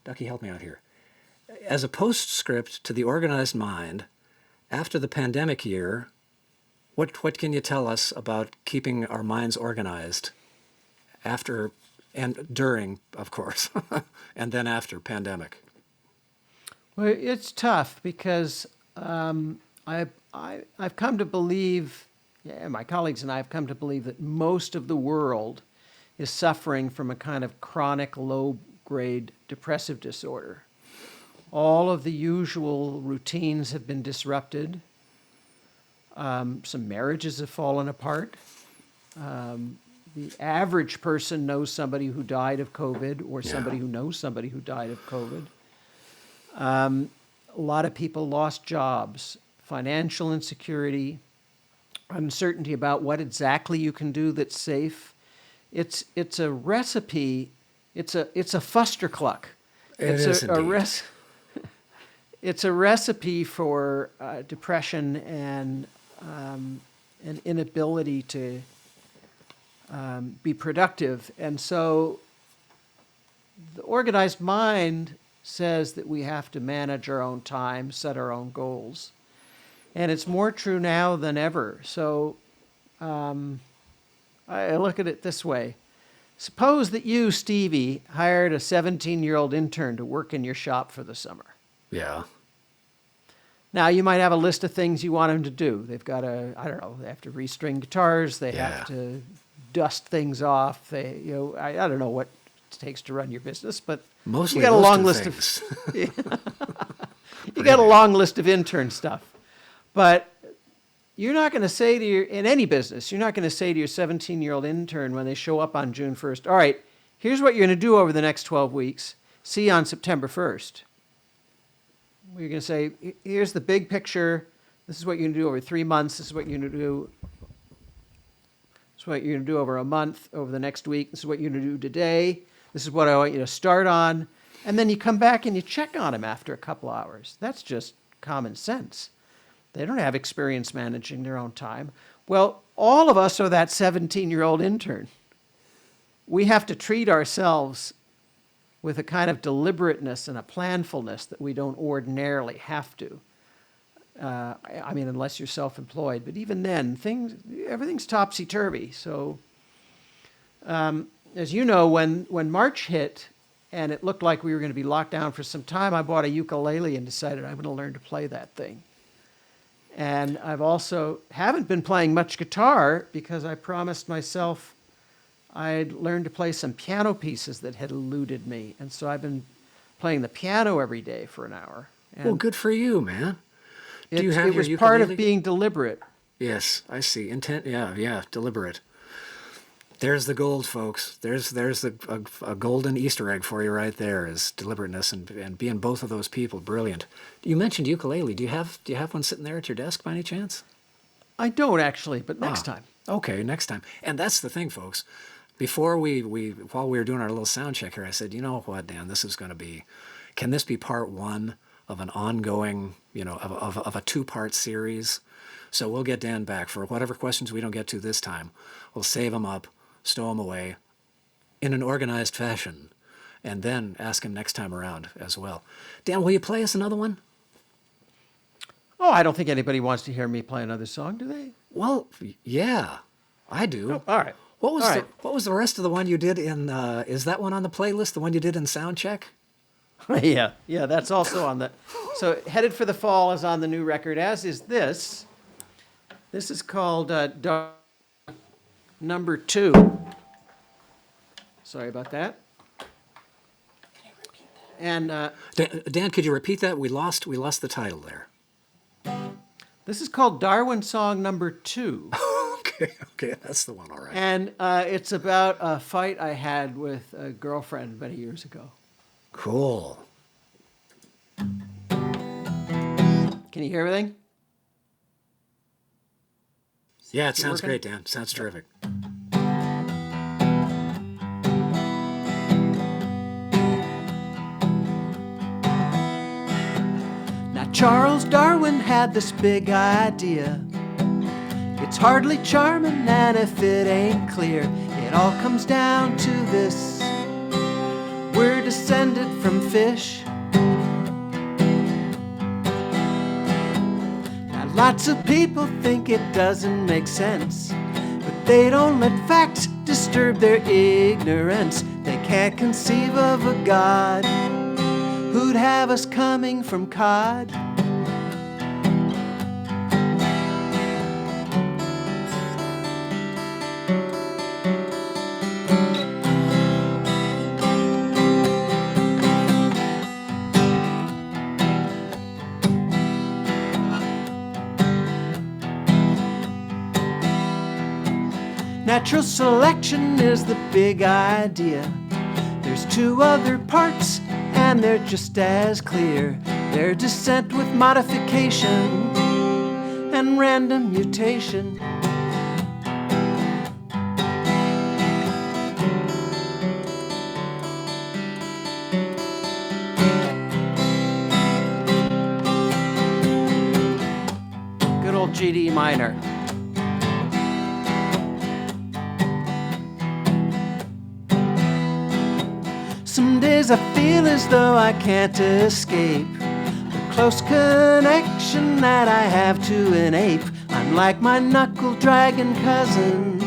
Ducky, help me out here. As a postscript to The Organized Mind, after the pandemic year, what can you tell us about keeping our minds organized after and during, of course, and then after pandemic? Well, it's tough because I've come to believe, my colleagues and I have come to believe that most of the world is suffering from a kind of chronic low-grade depressive disorder. All of the usual routines have been disrupted. Some marriages have fallen apart. The average person knows somebody who died of COVID, or somebody who knows somebody who died of COVID. A lot of people lost jobs, financial insecurity, uncertainty about what exactly you can do that's safe. It's a recipe. It's a fustercluck. It's a recipe for depression and an inability to be productive. And so the Organized Mind says that we have to manage our own time, set our own goals. And it's more true now than ever. So I look at it this way. Suppose that you, Stevie, hired a 17-year-old intern to work in your shop for the summer. Yeah. Now, you might have a list of things you want them to do. They've got to, I don't know, they have to restring guitars, they Yeah. have to dust things off. They, I don't know what it takes to run your business, but Mostly you got a those long two list things. you got a long list of intern stuff. But you're not going to say to in any business, you're not going to say to your 17-year-old intern when they show up on June 1st, all right, here's what you're going to do over the next 12 weeks. See you on September 1st. You're going to say, here's the big picture. This is what you're going to do over 3 months. This is what you're going to do. This is what you're going to do over a month, over the next week. This is what you're going to do today. This is what I want you to start on. And then you come back and you check on them after a couple hours. That's just common sense. They don't have experience managing their own time. Well, all of us are that 17-year-old intern. We have to treat ourselves with a kind of deliberateness and a planfulness that we don't ordinarily have to. I mean, unless you're self-employed. But even then, everything's topsy-turvy. So, as you know, when March hit and it looked like we were going to be locked down for some time, I bought a ukulele and decided I'm going to learn to play that thing. And I've also haven't been playing much guitar because I promised myself I'd learn to play some piano pieces that had eluded me. And so I've been playing the piano every day for an hour. And Well, good for you, man. Do you have it your was part of ukulele? being deliberate. Yes, I see. Intent. Yeah, deliberate. There's the gold, folks. There's a golden Easter egg for you right there. Is deliberateness and being both of those people. Brilliant. You mentioned ukulele. Do you have one sitting there at your desk by any chance? I don't actually, but next time. Okay, next time. And that's the thing, folks. Before while we were doing our little sound check here, I said, you know what, Dan, can this be part one of an ongoing, of a two-part series? So we'll get Dan back for whatever questions we don't get to this time. We'll save them up, stow them away in an organized fashion, and then ask him next time around as well. Dan, will you play us another one? Oh, I don't think anybody wants to hear me play another song, do they? Well, yeah, I do. Oh, all right. What was All the right. what was the rest of the one you did in? Is that one on the playlist? The one you did in Soundcheck? Yeah, that's also on the. So Headed for the Fall is on the new record, as is this. This is called number 2. Sorry about that. And Dan, could you repeat that? We lost the title there. this is called Darwin Song number 2. Okay, that's the one. All right. And it's about a fight I had with a girlfriend many years ago. Cool. Can you hear everything? Yeah, it You sounds working? great, Dan. Sounds terrific. Now Charles Darwin had this big idea. It's hardly charming, and if it ain't clear, it all comes down to this. We're descended from fish. Now lots of people think it doesn't make sense, but they don't let facts disturb their ignorance. They can't conceive of a God who'd have us coming from cod. Natural selection is the big idea. There's 2 other parts, and they're just as clear. They're descent with modification and random mutation. Good old GD minor. Some days I feel as though I can't escape the close connection that I have to an ape. I'm I'm like my knuckle-dragging cousin.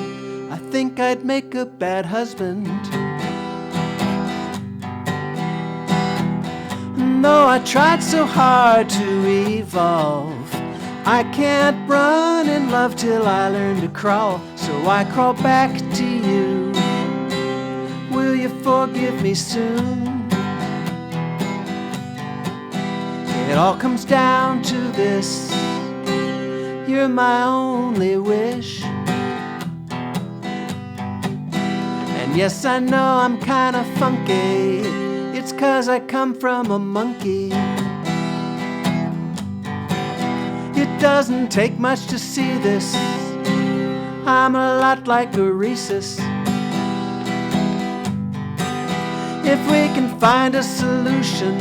I think I'd make a bad husband. And though I tried so hard to evolve, I can't run in love till I learn to crawl. So I crawl back to you. Will you forgive me soon? It all comes down to this. You're my only wish. And yes, I know I'm kinda funky. It's 'cause I come from a monkey. It doesn't take much to see this. I'm a lot like a rhesus. If we can find a solution,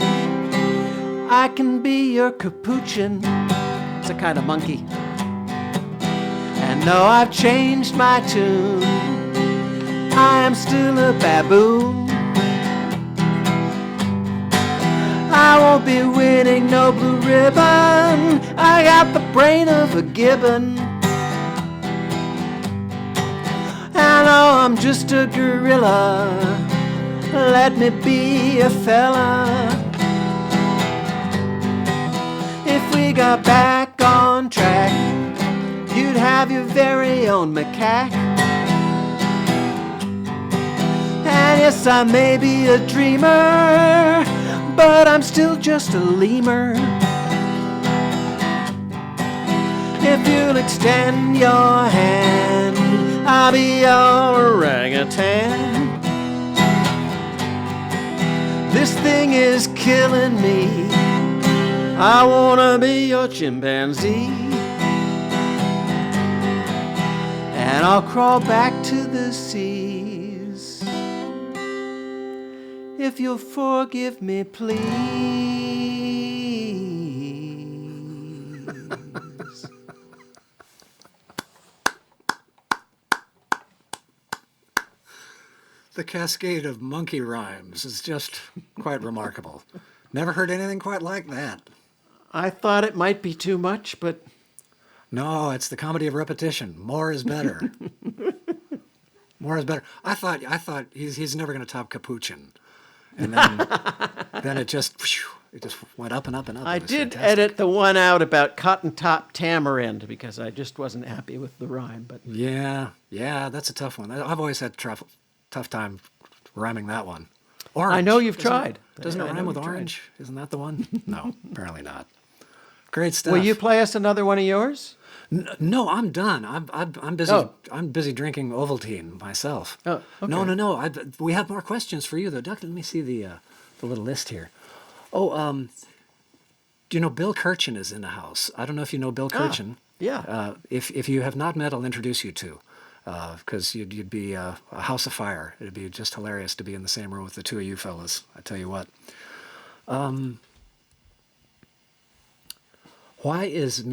I can be your capuchin. It's a kind of monkey. And though I've changed my tune, I am still a baboon. I won't be winning no blue ribbon. I got the brain of a gibbon. I know I'm just a gorilla. Let me be a fella. If we got back on track, you'd have your very own macaque. And yes, I may be a dreamer, but I'm still just a lemur. If you'll extend your hand, I'll be your orangutan. This thing is killing me. I wanna be your chimpanzee. And I'll crawl back to the seas. If you'll forgive me, please. The cascade of monkey rhymes is just quite remarkable. Never heard anything quite like that. I thought it might be too much, but No, it's the comedy of repetition. More is better. More is better. I thought he's never going to top Capuchin, and then it just went up and up and up. I It was did fantastic. edit the one out about cotton top tamarind because I just wasn't happy with the rhyme. But Yeah, that's a tough one. I've always had tough time rhyming that one. Orange. I know you've Doesn't- tried. Doesn't I it know rhyme with you've tried. orange? Isn't that the one? No, apparently not. Great stuff. will you play us another one of yours? No, I'm done. I'm busy. Oh. I'm busy drinking Ovaltine myself. Oh, okay. No. We have more questions for you, though. Doctor, let me see the little list here. Oh, do you know Bill Kirchen is in the house? I don't know if you know Bill Kirchen. yeah. If you have not met, I'll introduce you to, because you'd be a house of fire. It'd be just hilarious to be in the same room with the two of you fellas. I tell you what. Why is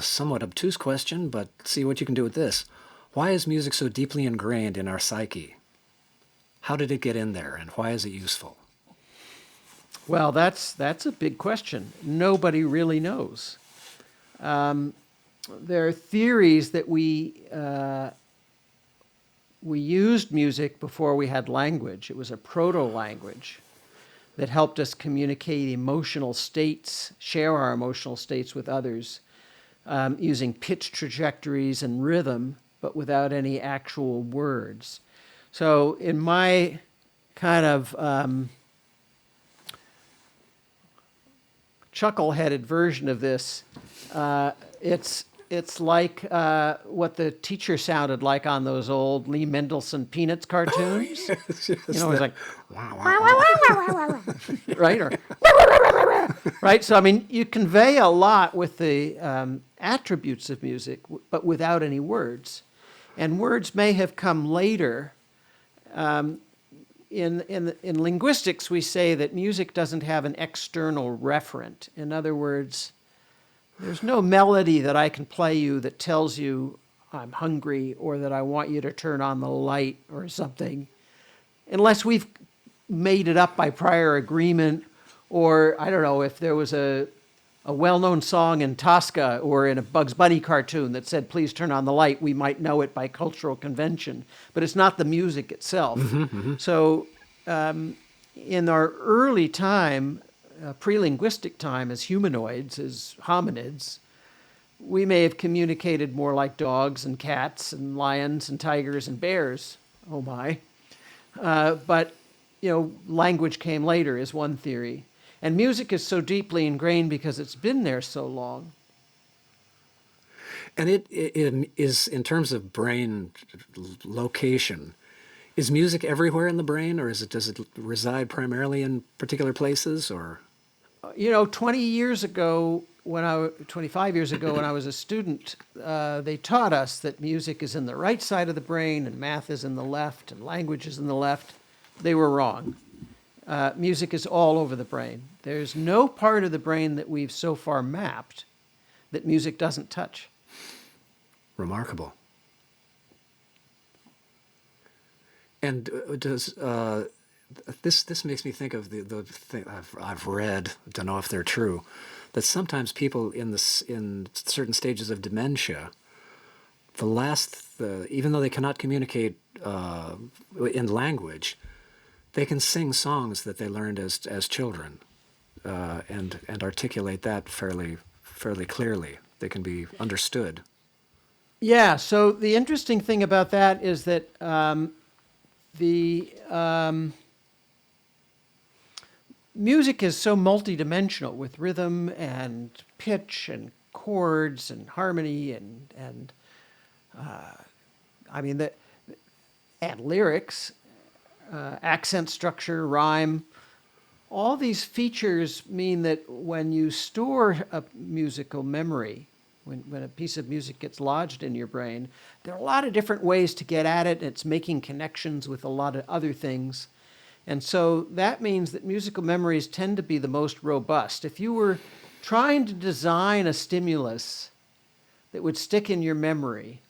somewhat obtuse question, but see what you can do with this. Why is music so deeply ingrained in our psyche? How did it get in there, and why is it useful? Well, that's a big question. Nobody really knows. There are theories that we used music before we had language. It was a proto-language that helped us communicate emotional states, share our emotional states with others, using pitch trajectories and rhythm, but without any actual words. So in my kind of chuckle-headed version of this, it's like what the teacher sounded like on those old Lee Mendelson Peanuts cartoons. You know, it's like, right? Or, right? So, I mean, you convey a lot with the attributes of music, but without any words. And words may have come later. In linguistics, we say that music doesn't have an external referent. In other words, there's no melody that I can play you that tells you I'm hungry or that I want you to turn on the light or something, unless we've made it up by prior agreement, or I don't know, if there was a a well-known song in Tosca or in a Bugs Bunny cartoon that said, please turn on the light, we might know it by cultural convention, but it's not the music itself. So in our early time, pre-linguistic time as humanoids, as hominids, we may have communicated more like dogs and cats and lions and tigers and bears. Oh my. But, language came later is one theory. And music is so deeply ingrained because it's been there so long. And it is, in terms of brain location, is music everywhere in the brain, or does it reside primarily in particular places, or? 25 years ago, when I was a student, they taught us that music is in the right side of the brain and math is in the left and language is in the left. They were wrong. Music is all over the brain. There's no part of the brain that we've so far mapped that music doesn't touch. Remarkable. And does this makes me think of the thing I've read, don't know if they're true, that sometimes people in certain stages of dementia, even though they cannot communicate in language, they can sing songs that they learned as children, and articulate that fairly clearly. They can be understood. Yeah. So the interesting thing about that is that music is so multidimensional with rhythm and pitch and chords and harmony and lyrics, accent structure, rhyme. All these features mean that when you store a musical memory, when a piece of music gets lodged in your brain, there are a lot of different ways to get at it. It's making connections with a lot of other things. And so that means that musical memories tend to be the most robust. If you were trying to design a stimulus that would stick in your memory,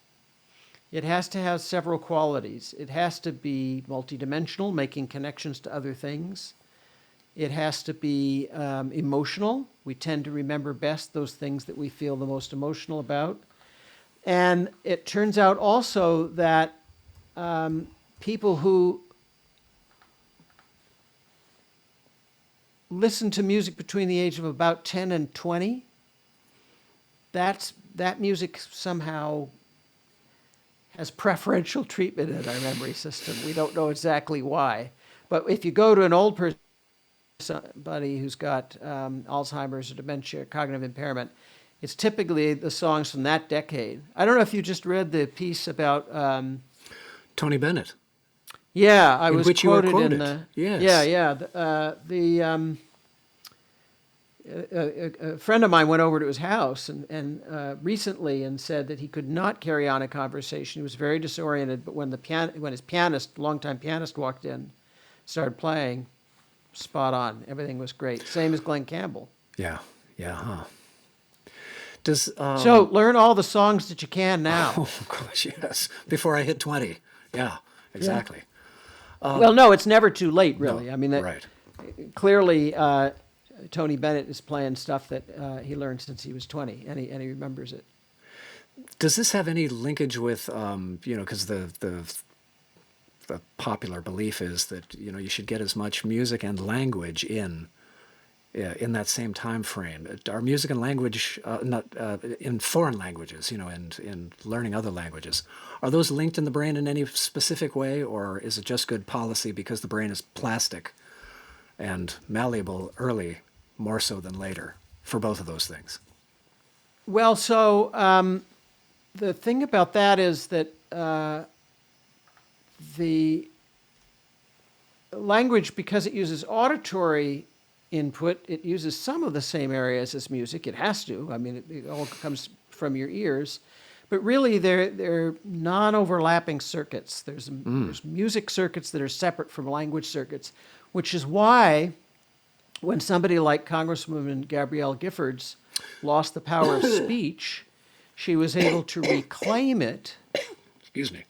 it has to have several qualities. It has to be multidimensional, making connections to other things. It has to be emotional. We tend to remember best those things that we feel the most emotional about. And it turns out also that people who listen to music between the age of about 10 and 20, that music somehow has preferential treatment in our memory system. We don't know exactly why. But if you go to an old person, somebody who's got Alzheimer's or dementia, cognitive impairment, it's typically the songs from that decade. I don't know if you just read the piece about Tony Bennett. Yeah, I in was which you were quoted in quoted. the Yes. a friend of mine went over to his house and recently and said that he could not carry on a conversation. He was very disoriented, but when his pianist, longtime pianist, walked in, started playing, spot on. Everything was great. Same as Glenn Campbell. Yeah. Huh. Does So learn all the songs that you can now. Oh gosh, yes. Before I hit 20. Yeah, exactly. Well, no, it's never too late, really. No, I mean, right. Clearly, Tony Bennett is playing stuff that he learned since he was 20, and he remembers it. Does this have any linkage with, because the popular belief is that you should get as much music and language in that same time frame. Are music and language not in foreign languages, and in learning other languages, are those linked in the brain in any specific way, or is it just good policy because the brain is plastic and malleable early, more so than later, for both of those things? Well, so the thing about that is that the language, because it uses auditory input, it uses some of the same areas as music. It has to. I mean, it all comes from your ears. But really, they're non-overlapping circuits. There's music circuits that are separate from language circuits, which is why when somebody like Congresswoman Gabrielle Giffords lost the power of speech, she was able to reclaim it. Excuse me.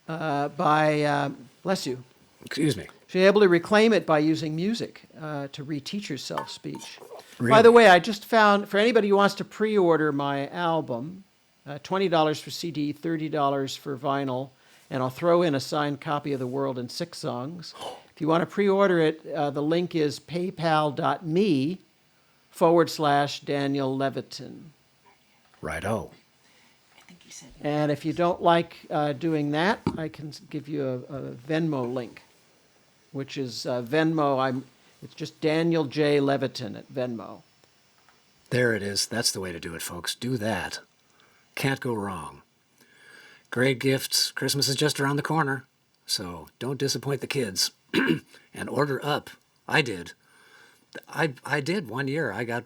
By bless you. Excuse me. She was able to reclaim it by using music to reteach herself speech. By Really? the way, I just found, for anybody who wants to pre-order my album, $20 for CD, $30 for vinyl, and I'll throw in a signed copy of The World in 6 songs. If you want to pre-order it, the link is paypal.me/Daniel Levitin. Righto. I think he said. And if you don't like doing that, I can give you a Venmo link, which is Venmo. It's just Daniel J. Levitin at Venmo. There it is. That's the way to do it, folks. Do that. Can't go wrong. Great gifts. Christmas is just around the corner, so don't disappoint the kids. And order up. I did. I did one year. I got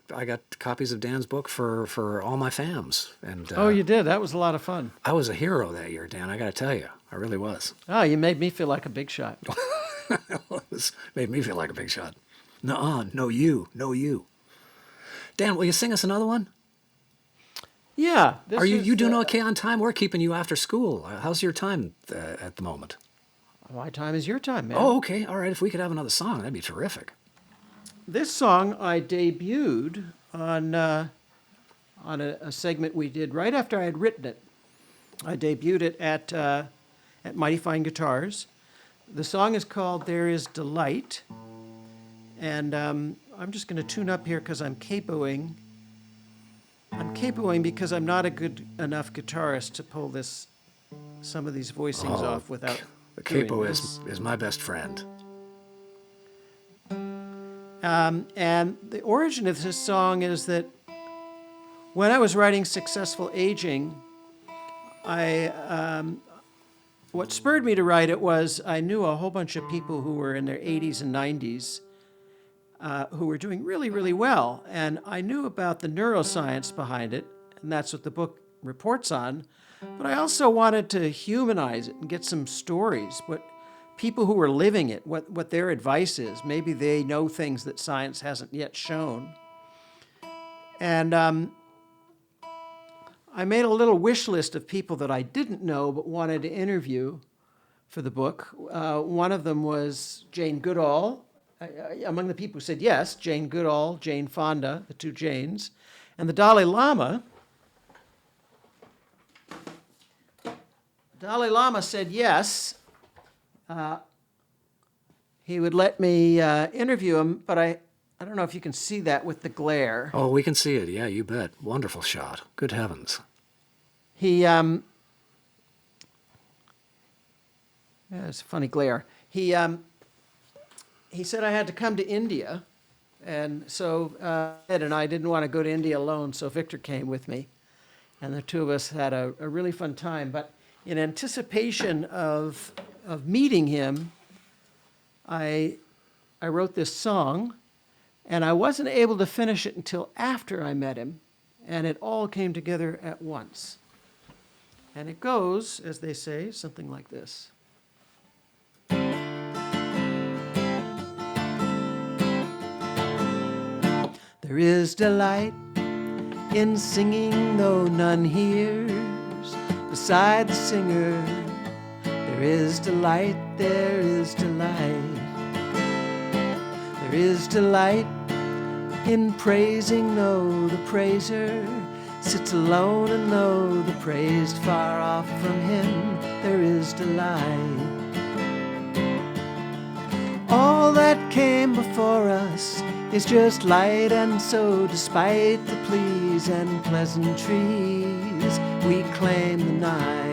copies of Dan's book for all my fams. And Oh, you did? That was a lot of fun. I was a hero that year, Dan. I got to tell you, I really was. Oh, you made me feel like a big shot. It made me feel like a big shot. Nuh-uh, no you. Dan, will you sing us another one? Yeah. Are you doing okay on time? We're keeping you after school. How's your time at the moment? My time is your time, man. Oh, okay. All right. If we could have another song, that'd be terrific. This song I debuted on a segment we did right after I had written it. I debuted it at Mighty Fine Guitars. The song is called There Is Delight. And I'm just going to tune up here because I'm capoing. I'm capoing because I'm not a good enough guitarist to pull some of these voicings off without The doing capo this. is my best friend. And the origin of this song is that when I was writing Successful Aging, what spurred me to write it was I knew a whole bunch of people who were in their 80s and 90s who were doing really, really well. And I knew about the neuroscience behind it, and that's what the book reports on. But I also wanted to humanize it and get some stories, what people who were living it, what their advice is. Maybe they know things that science hasn't yet shown. And I made a little wish list of people that I didn't know but wanted to interview for the book. One of them was Jane Goodall. Among the people who said yes, Jane Goodall, Jane Fonda, the two Janes. And the Dalai Lama. Dalai Lama said yes. He would let me interview him, but I don't know if you can see that with the glare. Oh, we can see it. Yeah, you bet. Wonderful shot. Good heavens. Yeah, it's a funny glare. He said I had to come to India, and so Ed and I didn't want to go to India alone, so Victor came with me, and the two of us had a really fun time. But in anticipation of meeting him, I wrote this song, and I wasn't able to finish it until after I met him, and it all came together at once. And it goes, as they say, something like this. There is delight in singing, though none hears. Beside the singer, there is delight, there is delight. There is delight in praising, though the praiser sits alone, and though the praised far off from him, there is delight. All that came before us is just light, and so despite the pleas and pleasantries, we claim the night.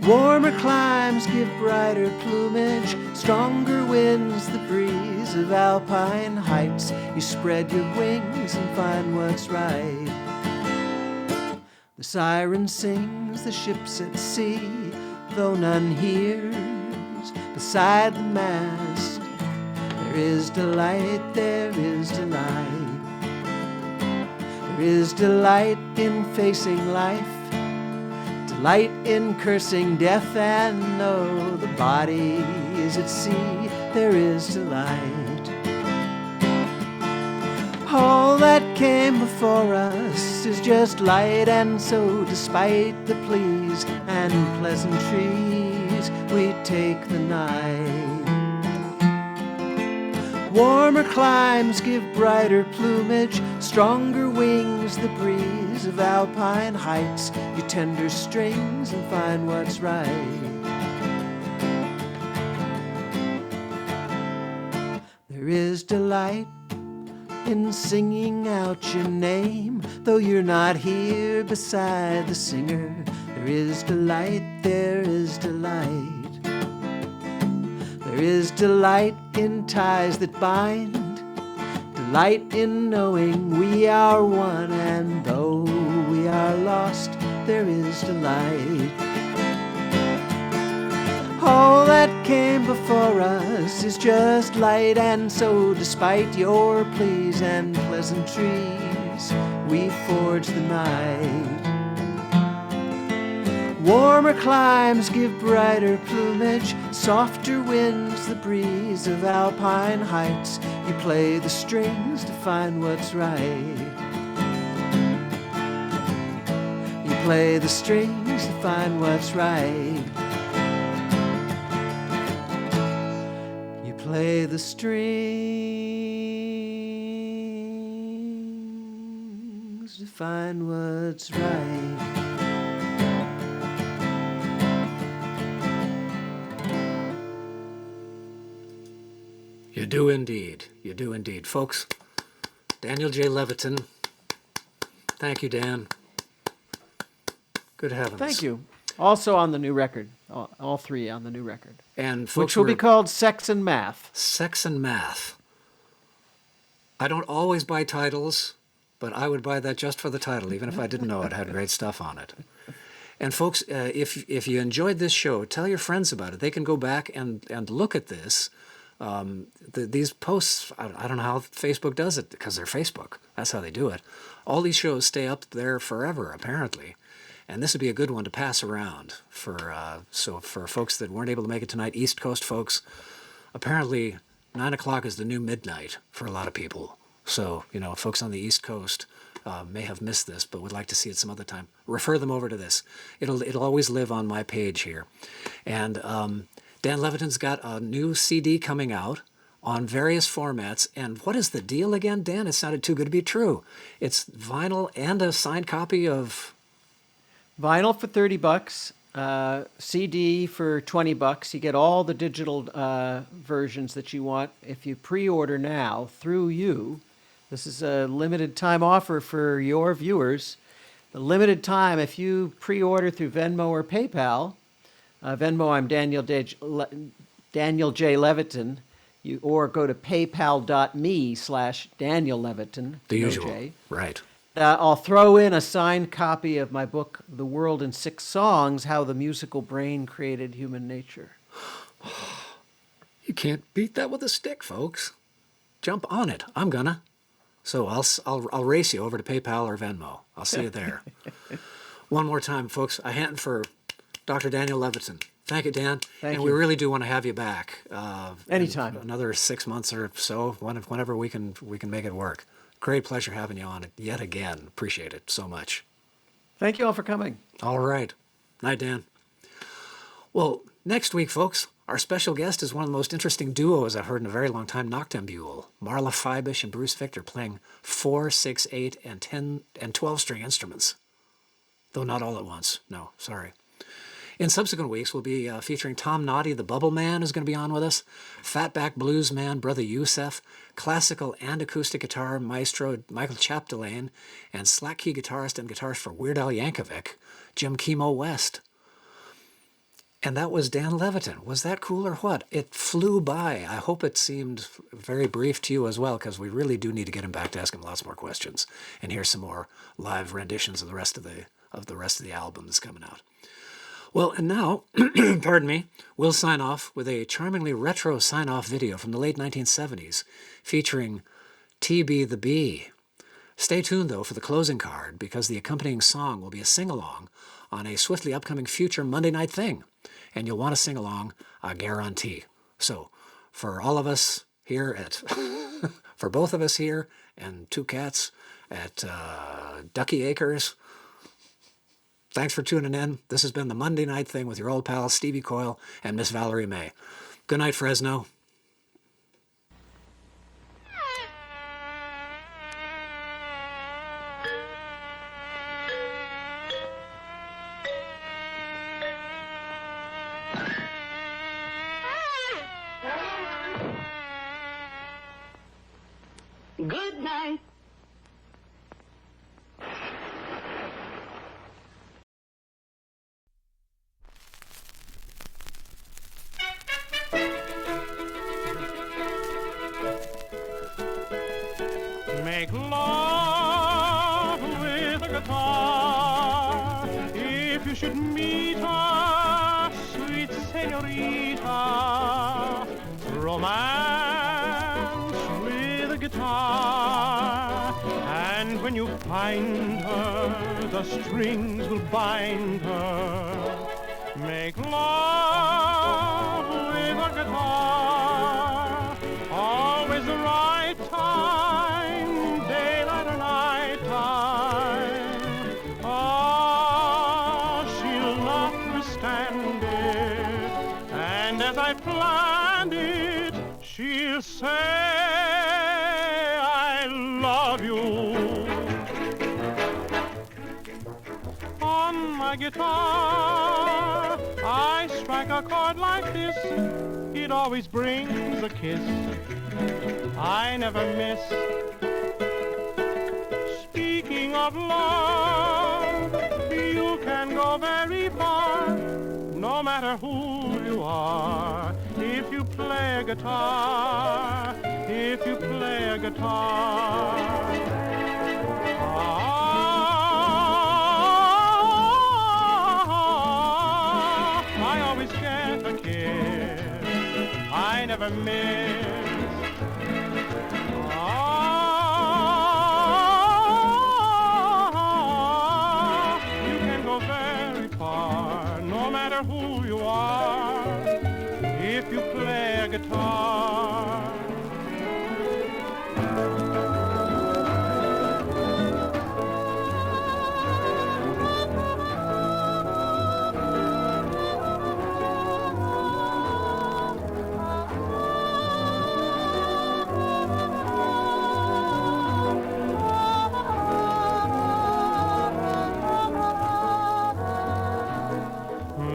Warmer climes give brighter plumage, stronger winds the breeze of alpine heights. You spread your wings and find what's right. The siren sings, the ship's at sea, though none hears. Beside the mast, there is delight, there is delight. There is delight in facing life, delight in cursing death, and though the body is at sea, there is delight. All that came before us is just light, and so despite the pleas and pleasantries, breeze, we take the night. Warmer climes give brighter plumage, stronger wings the breeze of alpine heights. You tender strings and find what's right. There is delight in singing out your name, though you're not here beside the singer. There is delight, there is delight. There is delight in ties that bind, delight in knowing we are one, and though we are lost, there is delight. All that came before us is just light, and so despite your pleas and pleasantries, we forge the night. Warmer climes give brighter plumage, softer winds the breeze of alpine heights. You play the strings to find what's right. You play the strings to find what's right. You play the strings to find what's right. You do indeed. You do indeed. Folks, Daniel J. Levitin. Thank you, Dan. Good heavens. Thank you. Also on the new record, all three on the new record, And folks, which will be called Sex and Math. Sex and Math. I don't always buy titles, but I would buy that just for the title, even if I didn't know it had great stuff on it. And folks, if you enjoyed this show, tell your friends about it. They can go back and look at this. These posts, I don't know how Facebook does it, because they're Facebook. That's how they do it. All these shows stay up there forever, apparently. And this would be a good one to pass around so for folks that weren't able to make it tonight, East Coast folks. Apparently, 9 o'clock is the new midnight for a lot of people. So, folks on the East Coast may have missed this, but would like to see it some other time. Refer them over to this. It'll always live on my page here. And Dan Levitin's got a new CD coming out on various formats. And what is the deal again, Dan? It sounded too good to be true. It's vinyl and a signed copy of... Vinyl for $30, CD for $20. You get all the digital versions that you want if you pre-order now through you. This is a limited time offer for your viewers. The limited time, if you pre-order through Venmo or PayPal, Venmo, I'm Daniel J. Levitin, or go to paypal.me/Daniel Levitin. The no usual, J. right. I'll throw in a signed copy of my book, The World in 6 Songs, How the Musical Brain Created Human Nature. You can't beat that with a stick, folks. Jump on it. I'm gonna. So I'll race you over to PayPal or Venmo. I'll see you there. One more time, folks. A hand for Dr. Daniel Levitin. Thank you, Dan. Thank and you. we really do want to have you back. Anytime. In another 6 months or so, whenever we can make it work. Great pleasure having you on yet again. Appreciate it so much. Thank you all for coming. All right. Night, Dan. Well, next week, folks, our special guest is one of the most interesting duos I've heard in a very long time, Noctambule. Marla Feibisch and Bruce Victor playing 4, 6, 8, and 10 and 12-string instruments. Though not all at once. No, sorry. In subsequent weeks, we'll be featuring Tom Noddy, the Bubble Man, who's going to be on with us, Fatback Blues Man, Brother Youssef, classical and acoustic guitar maestro Michael Chapdelaine, and slack key guitarist and guitarist for Weird Al Yankovic, Jim Chemo West. And that was Dan Levitin. Was that cool or what? It flew by. I hope it seemed very brief to you as well, because we really do need to get him back to ask him lots more questions and hear some more live renditions of the rest of the album that's coming out. Well, and now, pardon me, we'll sign off with a charmingly retro sign-off video from the late 1970s featuring T.B. the Bee. Stay tuned, though, for the closing card, because the accompanying song will be a sing-along on a swiftly upcoming future Monday Night Thing. And you'll want to sing along, I guarantee. So, for all of us here for both of us here and two cats at Ducky Acres, Thanks for tuning in. This has been the Monday Night Thing with your old pals Stevie Coyle and Miss Valerie May. Good night, Fresno. Good night. Make love with a guitar if you should meet her, sweet senorita. Romance with a guitar, and when you find her, the strings will bind her. Make love with a guitar, always the right time, daylight or night time. Ah, she'll not withstand it, and as I planned it, she'll say, I love you. On my guitar, I strike a chord like this, it always brings a kiss. I never miss. Speaking of love, you can go very far, no matter who you are, if you play a guitar, if you play a guitar. I always get a kiss, I never miss. You can go very far, no matter who you are, if you play a guitar.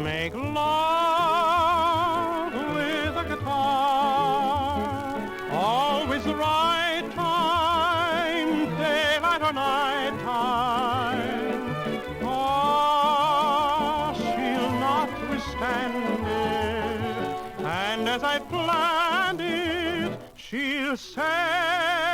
Make love with a guitar, always the right time, daylight or night time. Oh, she'll not withstand it, and as I planned it, she'll say,